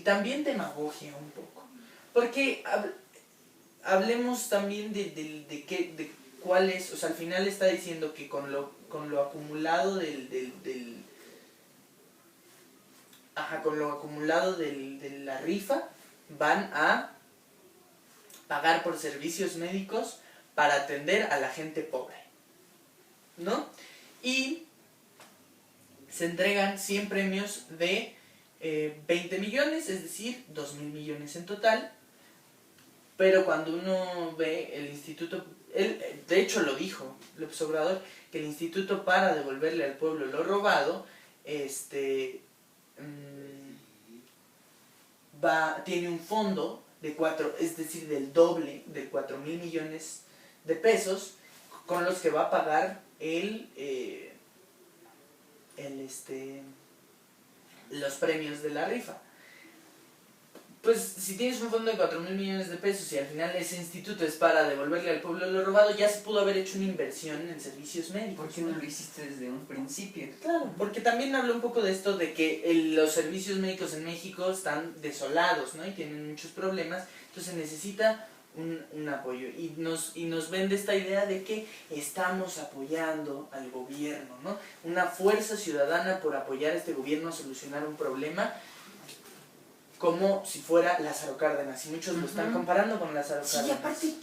también demagogia un poco, porque hablemos también de cuál es, o sea, al final está diciendo que con lo acumulado de la rifa van a pagar por servicios médicos para atender a la gente pobre, ¿no? Y se entregan 100 premios de 20 millones, es decir, 2.000 millones en total. Pero cuando uno ve el instituto, de hecho lo dijo López Obrador, que el instituto, para devolverle al pueblo lo robado, tiene un fondo de es decir, del doble, de 4.000 millones de pesos, con los que va a pagar los premios de la rifa. pues si tienes un fondo de 4,000 millones de pesos y al final ese instituto es para devolverle al pueblo lo robado, ya se pudo haber hecho una inversión en servicios médicos. ¿Por qué no lo hiciste desde un principio? Claro, porque también habla un poco de esto de que los servicios médicos en México están desolados, ¿no? Y tienen muchos problemas, entonces necesita un apoyo. Y nos vende esta idea de que estamos apoyando al gobierno, ¿no? Una fuerza ciudadana por apoyar a este gobierno a solucionar un problema, como si fuera Lázaro Cárdenas. Y muchos lo están comparando con Lázaro Cárdenas. Sí, aparte,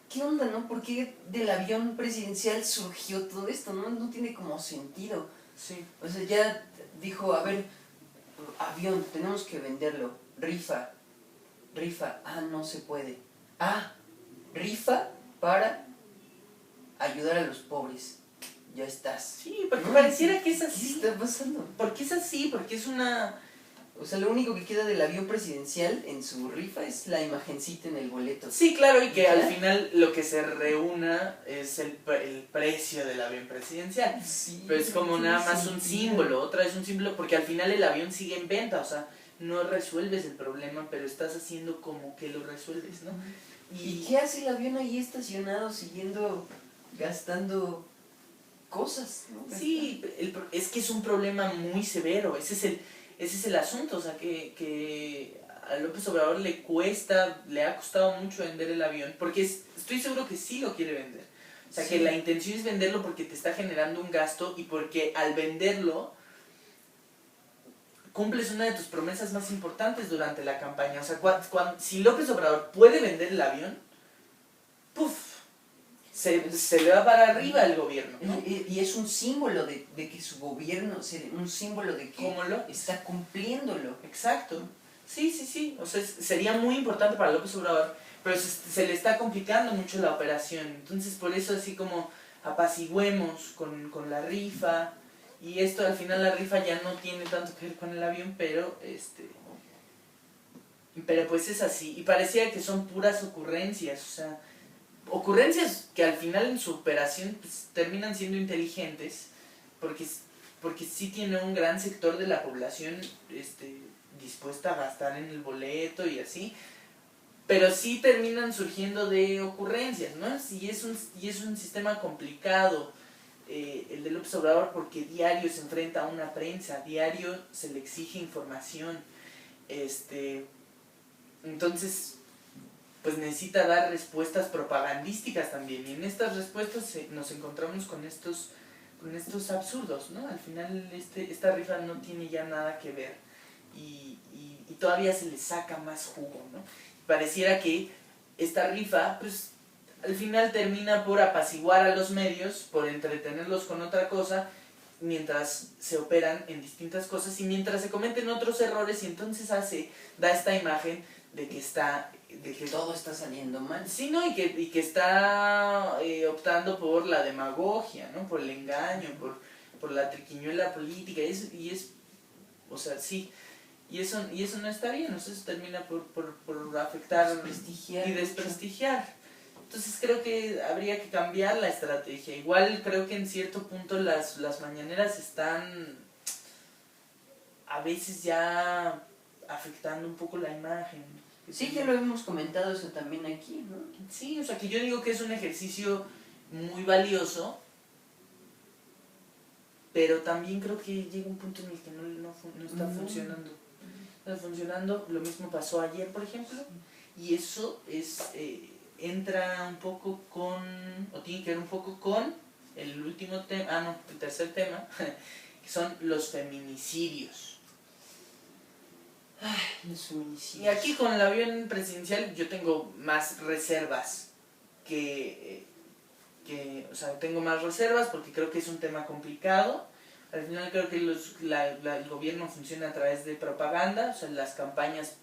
¿qué onda, no? ¿Por qué del avión presidencial surgió todo esto? No tiene como sentido. Sí. O sea, ya dijo, a ver, avión, tenemos que venderlo. Rifa. No se puede. Rifa para ayudar a los pobres. Ya estás. Sí, porque pareciera que es así. ¿Qué está pasando? Porque es así, porque es una... O sea, lo único que queda del avión presidencial en su rifa es la imagencita en el boleto. Sí, claro, y que al final lo que se reúna es el precio del avión presidencial. Sí, pero es como nada más un símbolo, otra vez un símbolo, porque al final el avión sigue en venta, o sea, no resuelves el problema, pero estás haciendo como que lo resuelves, ¿no? ¿Y qué hace el avión ahí estacionado gastando cosas, ¿no? Sí, es que es un problema muy severo, ese es el asunto, o sea, que a López Obrador le ha costado mucho vender el avión, porque estoy seguro que sí lo quiere vender. O sea, que la intención es venderlo porque te está generando un gasto y porque al venderlo cumples una de tus promesas más importantes durante la campaña. O sea, si López Obrador puede vender el avión, ¡puf! Se le va para arriba el gobierno, ¿no? Y es un símbolo de que su gobierno, un símbolo de que está cumpliéndolo. Exacto. Sí. O sea, sería muy importante para López Obrador, pero se le está complicando mucho la operación. Entonces, por eso así como apaciguemos con la rifa. Y esto al final la rifa ya no tiene tanto que ver con el avión, pero pues es así. Y parecía que son puras ocurrencias, o sea, ocurrencias que al final en su operación pues, terminan siendo inteligentes, porque sí tiene un gran sector de la población dispuesta a gastar en el boleto y así, pero sí terminan surgiendo de ocurrencias, ¿no? Y es un sistema complicado, el de López Obrador, porque diario se enfrenta a una prensa, diario se le exige información, entonces pues necesita dar respuestas propagandísticas también, y en estas respuestas nos encontramos con estos absurdos, ¿no? Al final esta rifa no tiene ya nada que ver y todavía se le saca más jugo, ¿no? Pareciera que esta rifa pues al final termina por apaciguar a los medios, por entretenerlos con otra cosa, mientras se operan en distintas cosas y mientras se cometen otros errores, y entonces da esta imagen de que todo está saliendo mal. Sí, ¿no? Y que está optando por la demagogia, ¿no? Por el engaño, por la triquiñuela política, o sea, sí, y eso no está bien, o sea, eso termina por afectar y desprestigiar. Entonces creo que habría que cambiar la estrategia. Igual creo que en cierto punto las mañaneras están a veces ya afectando un poco la imagen. Sí, ya lo hemos comentado eso también aquí, ¿no? Sí, o sea, que yo digo que es un ejercicio muy valioso, pero también creo que llega un punto en el que no está funcionando. No está funcionando, lo mismo pasó ayer, por ejemplo, y eso entra un poco o tiene que ver un poco con el último tema, el tercer tema, que son los feminicidios. Los feminicidios. Y aquí con el avión presidencial yo tengo más reservas o sea, tengo más reservas porque creo que es un tema complicado. Al final creo que el gobierno funciona a través de propaganda, o sea, las campañas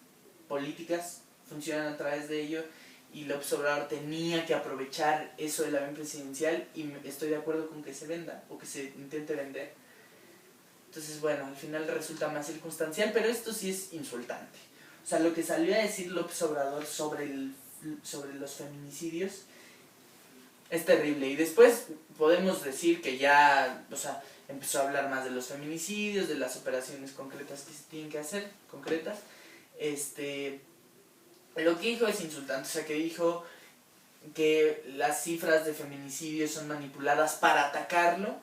políticas funcionan a través de ello, y López Obrador tenía que aprovechar eso del avión presidencial, y estoy de acuerdo con que se venda o que se intente vender. Entonces, bueno, al final resulta más circunstancial, pero esto sí es insultante. O sea, lo que salió a decir López Obrador sobre los feminicidios es terrible. Y después podemos decir que ya, o sea, empezó a hablar más de los feminicidios, de las operaciones concretas que se tienen que hacer, concretas. lo que dijo es insultante, o sea, que dijo que las cifras de feminicidio son manipuladas para atacarlo,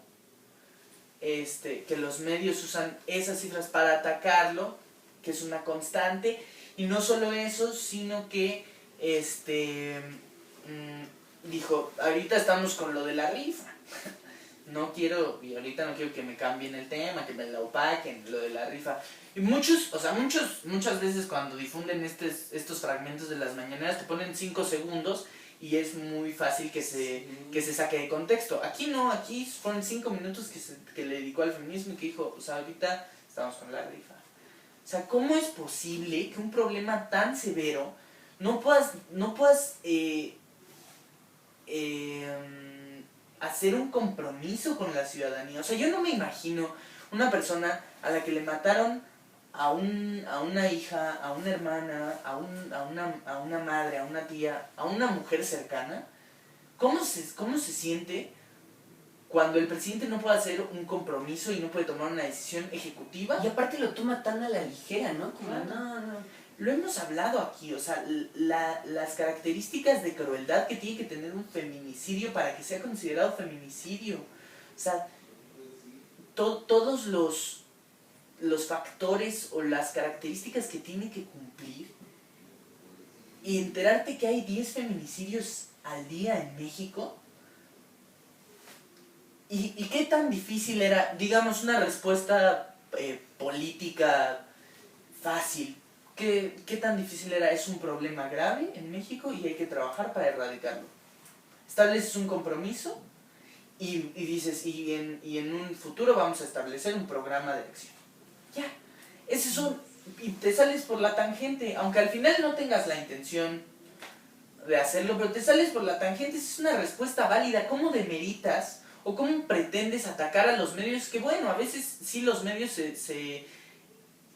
que los medios usan esas cifras para atacarlo, que es una constante, y no solo eso, sino que dijo, ahorita estamos con lo de la rifa. Ahorita no quiero que me cambien el tema, que me la opaquen, lo de la rifa. Y muchas veces cuando difunden estos fragmentos de las mañaneras te ponen 5 segundos y es muy fácil que se saque de contexto. Aquí no, aquí fueron 5 minutos que le dedicó al feminismo y que dijo, o sea, ahorita estamos con la rifa. O sea, ¿cómo es posible que un problema tan severo no puedas hacer un compromiso con la ciudadanía? O sea, yo no me imagino una persona a la que le mataron a una hija, a una hermana, a una madre, a una tía, a una mujer cercana. ¿Cómo se siente cuando el presidente no puede hacer un compromiso y no puede tomar una decisión ejecutiva? Y aparte lo toma tan a la ligera, ¿no? Como, Claro. no. Lo hemos hablado aquí, o sea, las características de crueldad que tiene que tener un feminicidio para que sea considerado feminicidio. O sea, todos los factores o las características que tiene que cumplir, y enterarte que hay 10 feminicidios al día en México. ¿Y qué tan difícil era, digamos, una respuesta política fácil? ¿Qué tan difícil era? Es un problema grave en México y hay que trabajar para erradicarlo. Estableces un compromiso y dices, y en un futuro vamos a establecer un programa de acción. Ya, ese es y te sales por la tangente, aunque al final no tengas la intención de hacerlo, pero te sales por la tangente, esa es una respuesta válida. ¿Cómo demeritas o cómo pretendes atacar a los medios? Que bueno, a veces sí los medios se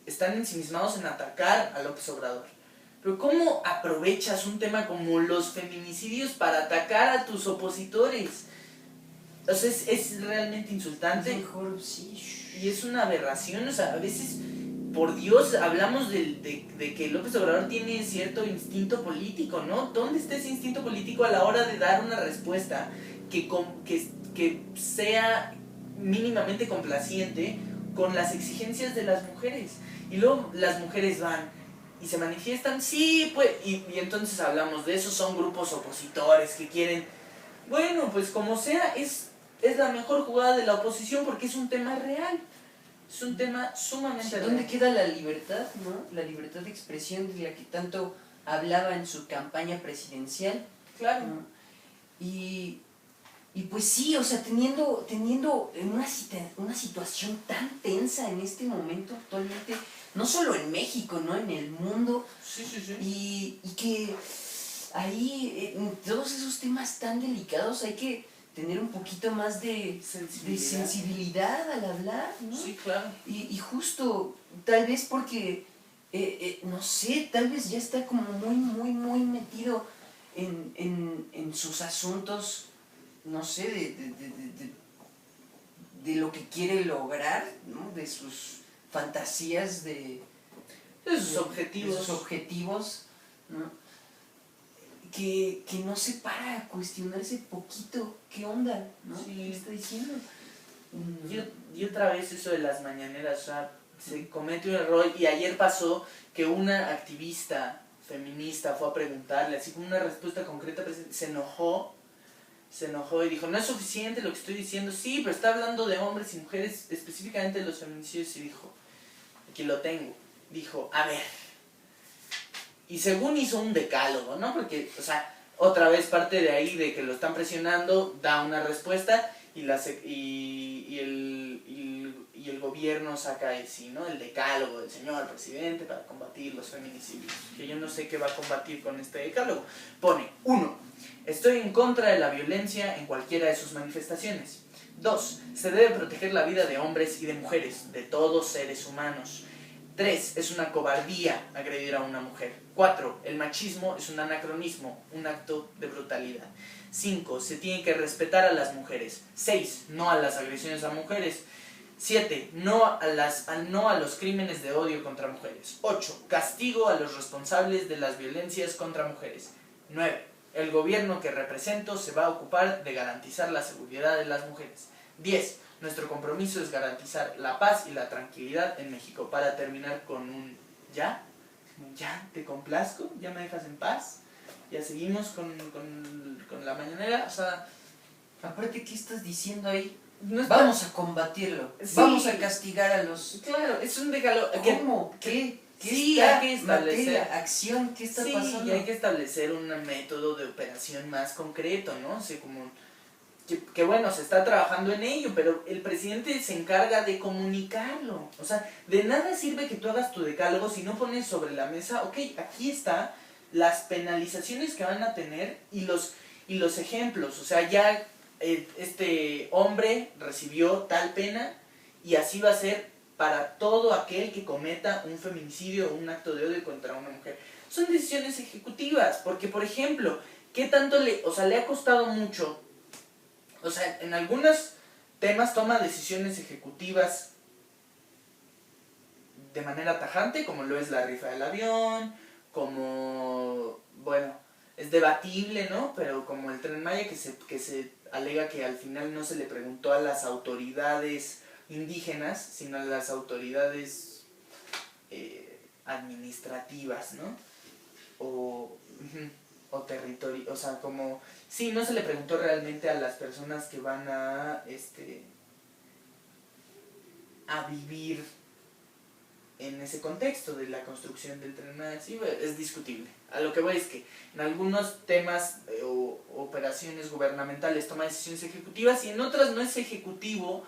están ensimismados en atacar a López Obrador. Pero ¿cómo aprovechas un tema como los feminicidios para atacar a tus opositores? O sea, es realmente insultante. Mejor sí. Y es una aberración. O sea, a veces, por Dios, hablamos de que López Obrador tiene cierto instinto político, ¿no? ¿Dónde está ese instinto político a la hora de dar una respuesta que sea mínimamente complaciente con las exigencias de las mujeres? Y luego las mujeres van y se manifiestan, sí, pues, y entonces hablamos de esos, son grupos opositores que quieren, bueno, pues como sea, es la mejor jugada de la oposición porque es un tema real, es un tema sumamente real. ¿Dónde queda la libertad, no? La libertad de expresión de la que tanto hablaba en su campaña presidencial. Claro. ¿No? Y pues sí, o sea, teniendo en una situación tan tensa en este momento actualmente, no solo en México, ¿no? En el mundo. Sí. Y que ahí, en todos esos temas tan delicados, hay que tener un poquito más de sensibilidad al hablar, ¿no? Sí, claro. Y justo, tal vez porque, no sé, tal vez ya está como muy metido en sus asuntos, no sé, de lo que quiere lograr, ¿no? De sus fantasías, de sus objetivos. De sus objetivos, ¿no? Que no se para a cuestionarse poquito qué onda, ¿no? Sí. ¿Qué está diciendo? Y otra vez eso de las mañaneras, o sea, se comete un error, y ayer pasó que una activista feminista fue a preguntarle, así como una respuesta concreta, se enojó y dijo, no es suficiente lo que estoy diciendo, sí, pero está hablando de hombres y mujeres, específicamente de los feminicidios, y dijo, aquí lo tengo, dijo, a ver, y según hizo un decálogo, ¿no? Porque, o sea, otra vez parte de ahí de que lo están presionando, da una respuesta, y el gobierno saca sí, ¿no? El decálogo del señor presidente para combatir los feminicidios, que yo no sé qué va a combatir con este decálogo. Pone, 1, estoy en contra de la violencia en cualquiera de sus manifestaciones. 2, se debe proteger la vida de hombres y de mujeres, de todos seres humanos. 3, es una cobardía agredir a una mujer. 4, el machismo es un anacronismo, un acto de brutalidad. 5, se tiene que respetar a las mujeres. 6, no a las agresiones a mujeres. 7. No a los crímenes de odio contra mujeres. 8. Castigo a los responsables de las violencias contra mujeres. 9. El gobierno que represento se va a ocupar de garantizar la seguridad de las mujeres. 10. Nuestro compromiso es garantizar la paz y la tranquilidad en México. Para terminar con un ¿ya? ¿Ya te complazco? ¿Ya me dejas en paz? ¿Ya seguimos con la mañanera? O sea, aparte, ¿qué estás diciendo ahí? no es vamos a combatirlo. Sí. Vamos a castigar a los... Claro, es un decálogo. ¿Cómo? ¿Qué? Sí, está? hay que establecer... Materia, acción, ¿qué está pasando? Sí, hay que establecer un método de operación más concreto, ¿no? O sea, como... Que bueno, se está trabajando en ello, pero el presidente se encarga de comunicarlo. O sea, de nada sirve que tú hagas tu decálogo si no pones sobre la mesa, ok, aquí está las penalizaciones que van a tener y los ejemplos. O sea, ya este hombre recibió tal pena y así va a ser para todo aquel que cometa un feminicidio o un acto de odio contra una mujer. Son decisiones ejecutivas, porque por ejemplo, ¿qué tanto le ha costado mucho? O sea, en algunos temas toma decisiones ejecutivas de manera tajante, como lo es la rifa del avión, como, bueno, es debatible, ¿no? Pero como el Tren Maya, que se alega que al final no se le preguntó a las autoridades indígenas, sino a las autoridades administrativas, ¿no? O territorio, o sea, como... Sí, no se le preguntó realmente a las personas que van a vivir en ese contexto de la construcción del Tren Maya. Sí, es discutible. A lo que voy es que en algunos temas o operaciones gubernamentales toma decisiones ejecutivas y en otras no es ejecutivo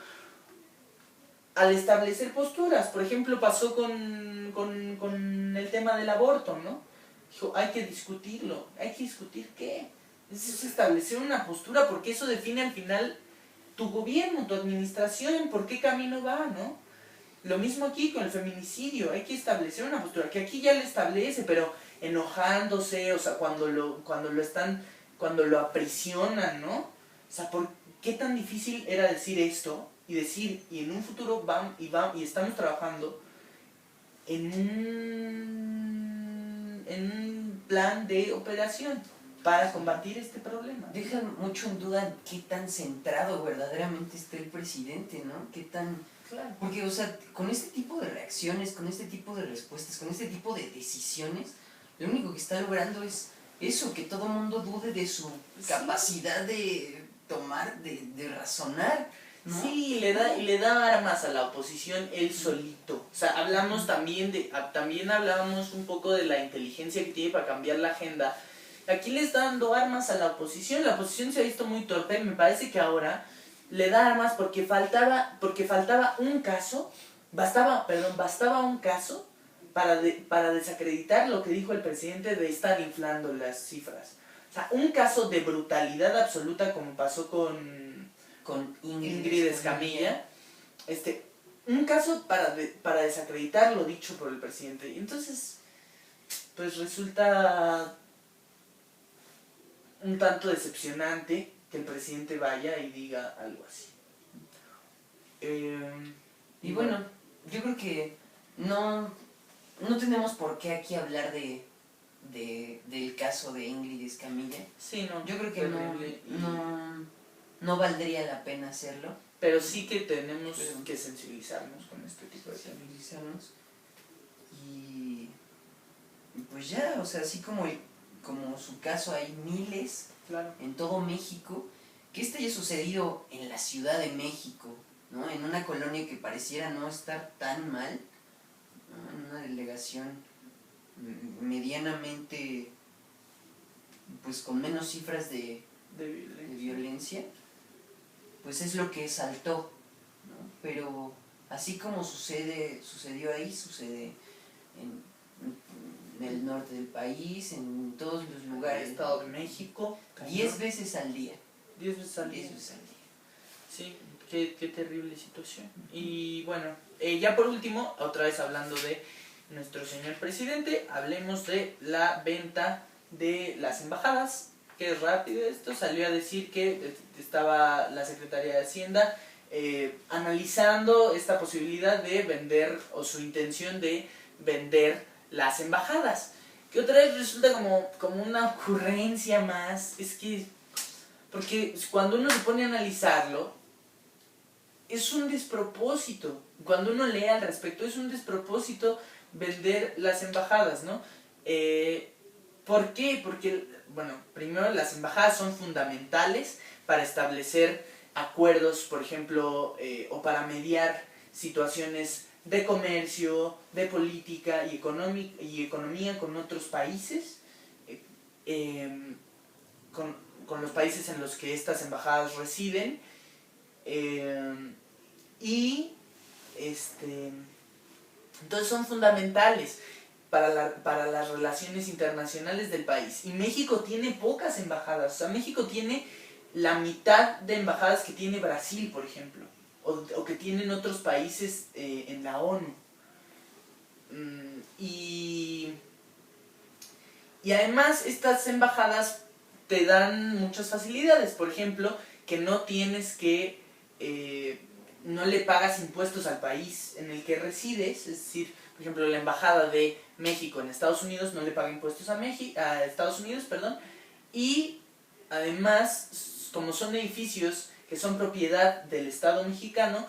al establecer posturas. Por ejemplo, pasó con el tema del aborto, ¿no? Dijo, hay que discutirlo. ¿Hay que discutir qué? Es establecer una postura, porque eso define al final tu gobierno, tu administración, por qué camino va, ¿no? Lo mismo aquí con el feminicidio, hay que establecer una postura, que aquí ya lo establece, pero enojándose, o sea, cuando lo aprisionan, ¿no? O sea, ¿por qué tan difícil era decir esto? Y decir, y en un futuro y estamos trabajando en un plan de operación para combatir este problema. Deja mucho en duda qué tan centrado verdaderamente está el presidente, ¿no? Qué tan... Claro. Porque, o sea, con este tipo de reacciones, con este tipo de respuestas, con este tipo de decisiones, lo único que está logrando es eso, que todo mundo dude de su capacidad de tomar, de razonar, ¿no? Sí, le da armas a la oposición él solito. O sea, hablamos también hablábamos un poco de la inteligencia que tiene para cambiar la agenda. Aquí le está dando armas a la oposición se ha visto muy torpe, me parece que ahora le da armas porque faltaba un caso, bastaba un caso para desacreditar lo que dijo el presidente de estar inflando las cifras. O sea, un caso de brutalidad absoluta como pasó con Ingrid Escamilla, un caso para desacreditar lo dicho por el presidente. Y entonces, pues resulta un tanto decepcionante que el presidente vaya y diga algo así. Y bueno, yo creo que no tenemos por qué aquí hablar del caso de Ingrid Escamilla. Sí, no. Yo creo que no valdría la pena hacerlo. Pero sí que tenemos que sensibilizarnos con este tipo de temas. Sensibilizarnos. Y pues ya, o sea, así como su caso hay miles, claro, en todo México, que esto haya sucedido en la Ciudad de México, ¿no? En una colonia que pareciera no estar tan mal, ¿no? En una delegación medianamente, pues con menos cifras de violencia, pues es lo que saltó, ¿no? Pero así como sucedió ahí, sucede en el norte del país, en todos los lugares. El Estado de México. 10 veces al día. 10 veces al día. Sí, qué terrible situación. Y bueno, ya por último, otra vez hablando de nuestro señor presidente, hablemos de la venta de las embajadas, que es rápido esto, salió a decir que estaba la Secretaría de Hacienda analizando esta posibilidad de vender, o su intención de vender las embajadas. Que otra vez resulta como una ocurrencia más. Es que, porque cuando uno se pone a analizarlo, es un despropósito. Cuando uno lee al respecto, es un despropósito vender las embajadas, ¿no? ¿Por qué? Porque, bueno, primero las embajadas son fundamentales para establecer acuerdos, por ejemplo, o para mediar situaciones de comercio, de política y economía con otros países, con los países en los que estas embajadas residen, y entonces son fundamentales para las relaciones internacionales del país. Y México tiene pocas embajadas. O sea, México tiene la mitad de embajadas que tiene Brasil, por ejemplo, o que tienen otros países en la ONU. Y además estas embajadas te dan muchas facilidades. Por ejemplo, que no tienes que... no le pagas impuestos al país en el que resides. Es decir, por ejemplo, la embajada de México en Estados Unidos no le paga impuestos a Estados Unidos, perdón. Y además, como son edificios que son propiedad del Estado mexicano,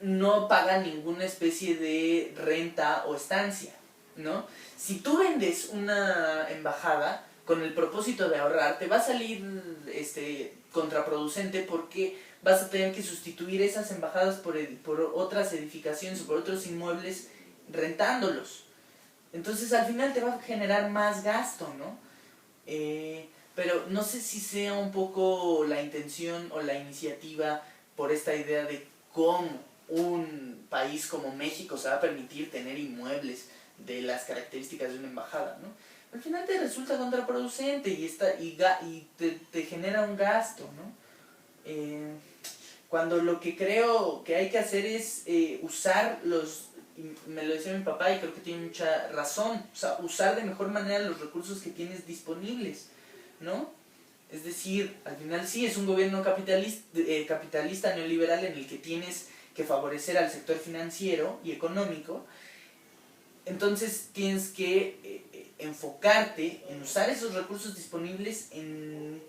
no pagan ninguna especie de renta o estancia, ¿no? Si tú vendes una embajada con el propósito de ahorrar, te va a salir contraproducente, porque vas a tener que sustituir esas embajadas por otras edificaciones o por otros inmuebles rentándolos. Entonces al final te va a generar más gasto, ¿no? Pero no sé si sea un poco la intención o la iniciativa por esta idea de cómo un país como México se va a permitir tener inmuebles de las características de una embajada, ¿no? Al final te resulta contraproducente y te genera un gasto, ¿no? Cuando lo que creo que hay que hacer es usar me lo decía mi papá y creo que tiene mucha razón, o sea, usar de mejor manera los recursos que tienes disponibles, ¿no? Es decir, al final sí es un gobierno capitalista neoliberal en el que tienes que favorecer al sector financiero y económico. Entonces tienes que enfocarte en usar esos recursos disponibles en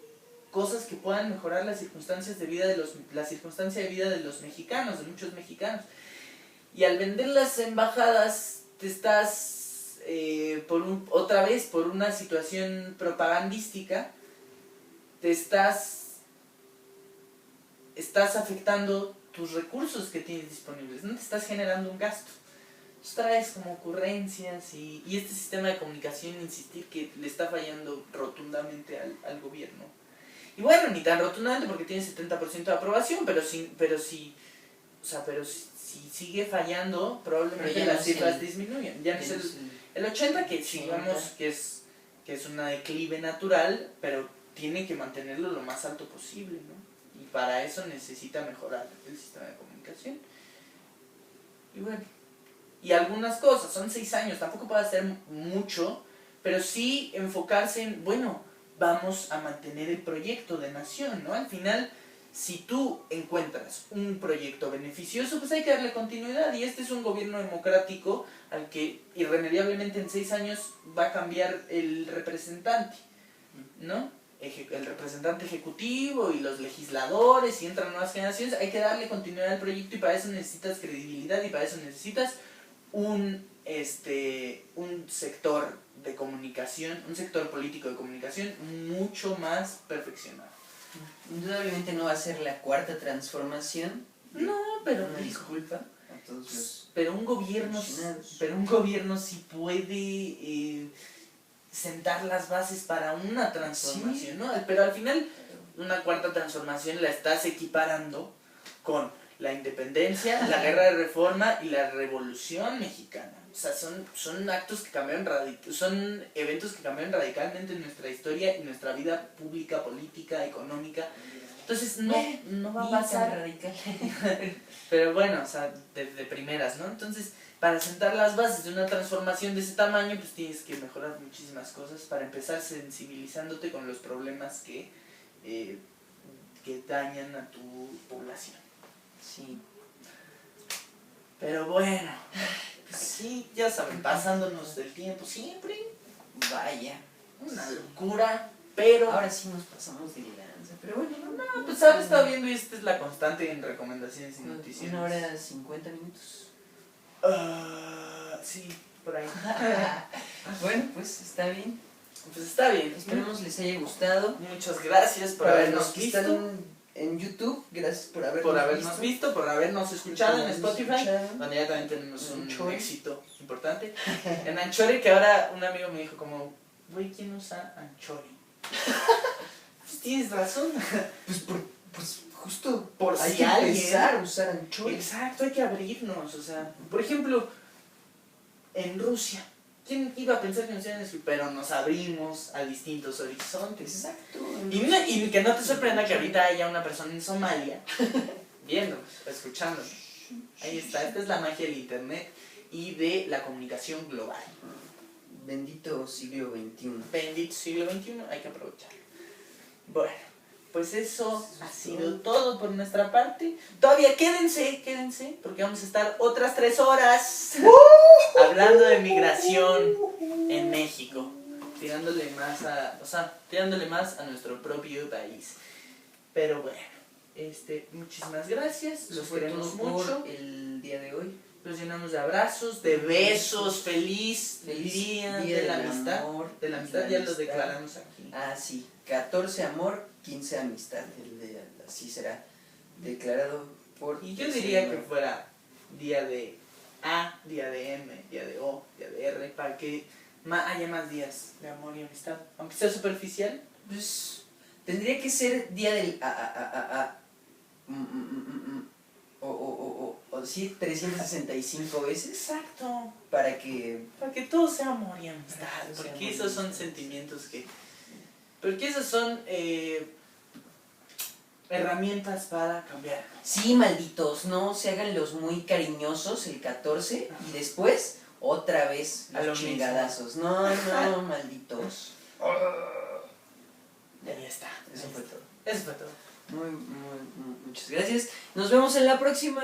cosas que puedan mejorar la circunstancia de vida de los mexicanos, de muchos mexicanos. Y al vender las embajadas te estás, otra vez, por una situación propagandística, te estás afectando tus recursos que tienes disponibles, no te estás generando un gasto. Entonces traes como ocurrencias y este sistema de comunicación, insistir que le está fallando rotundamente al gobierno. Y bueno, ni tan rotundamente porque tiene 70% de aprobación, pero si sigue fallando, probablemente las cifras disminuyen. Ya no es el 80, que digamos que es una declive natural, pero tiene que mantenerlo lo más alto posible, ¿no? Y para eso necesita mejorar el sistema de comunicación. Y bueno, y algunas cosas, son 6 años, tampoco puede ser mucho, pero sí enfocarse en, bueno, vamos a mantener el proyecto de nación, ¿no? Al final, si tú encuentras un proyecto beneficioso, pues hay que darle continuidad, y este es un gobierno democrático al que irremediablemente en 6 años va a cambiar el representante, ¿no? El representante ejecutivo y los legisladores, y entran nuevas generaciones. Hay que darle continuidad al proyecto, y para eso necesitas credibilidad, y para eso necesitas un sector de comunicación, un sector político de comunicación mucho más perfeccionado. Indudablemente no va a ser la cuarta transformación. No, pero una disculpa a todos los pero un gobierno sí puede sentar las bases para una transformación, ¿sí? ¿No? Pero al final una cuarta transformación la estás equiparando con la independencia, la guerra de reforma y la revolución mexicana. O sea, son actos que son eventos que cambiaron radicalmente nuestra historia y nuestra vida pública, política, económica. Entonces no va a pasar radical. Pero bueno, o sea, de primeras, ¿no? Entonces, para sentar las bases de una transformación de ese tamaño, pues tienes que mejorar muchísimas cosas para empezar sensibilizándote con los problemas que dañan a tu población. Sí. Pero bueno, pues sí, ya saben, pasándonos del tiempo siempre. Vaya. Una locura, pero... Ahora sí nos pasamos de lanza. Pero bueno, No, pues ahora estaba viendo y esta es la constante en recomendaciones y noticias. 1 hora 50 minutos. Sí, por ahí. Bueno, pues está bien. Pues está bien. Esperemos les haya gustado. Muchas gracias por Para habernos los que visto. están en YouTube, gracias por habernos Visto, por habernos escuchado en Spotify, escuchado. donde ya también tenemos un Anchor. éxito importante. En Anchor, que ahora un amigo me dijo como, güey, ¿quién usa Anchor? Pues tienes razón. Pues justo Por hay si que alguien... empezar a usar Anchor. Exacto, hay que abrirnos, o sea, por ejemplo, en Rusia, ¿quién iba a pensar que nos iban a decir? Pero nos abrimos a distintos horizontes. Exacto. Y que no te sorprenda que ahorita haya una persona en Somalia viéndonos, escuchándonos. Ahí está, esta es la magia del internet y de la comunicación global. Bendito siglo XXI. Bendito siglo XXI, hay que aprovecharlo. Bueno, pues eso ha sido todo por nuestra parte. Todavía quédense, porque vamos a estar otras 3 horas hablando de migración en México. Tirándole más a nuestro propio país. Pero bueno, muchísimas gracias. Los queremos mucho. Por el día de hoy. Los llenamos de abrazos, de besos, feliz día de la amistad. amor, De la amistad ya lo declaramos aquí. Ah, sí. 14 amor, 15 amistad. Así será declarado por... Y yo diría que fuera día de A, día de M, día de O, día de R, para que haya más días de amor y amistad. Aunque sea superficial. Pues tendría que ser día del o sí, 365 veces. Exacto. Para que todo sea amor y amistad. Para que todo sea Porque amor y esos son amistad. sentimientos que... Porque esos son herramientas para cambiar. sí, malditos, no se hagan los muy cariñosos el 14 y después otra vez A lo los mismo. chingadazos. No, malditos. Y ahí está. Eso fue todo. Eso fue todo. Muchas gracias. Nos vemos en la próxima.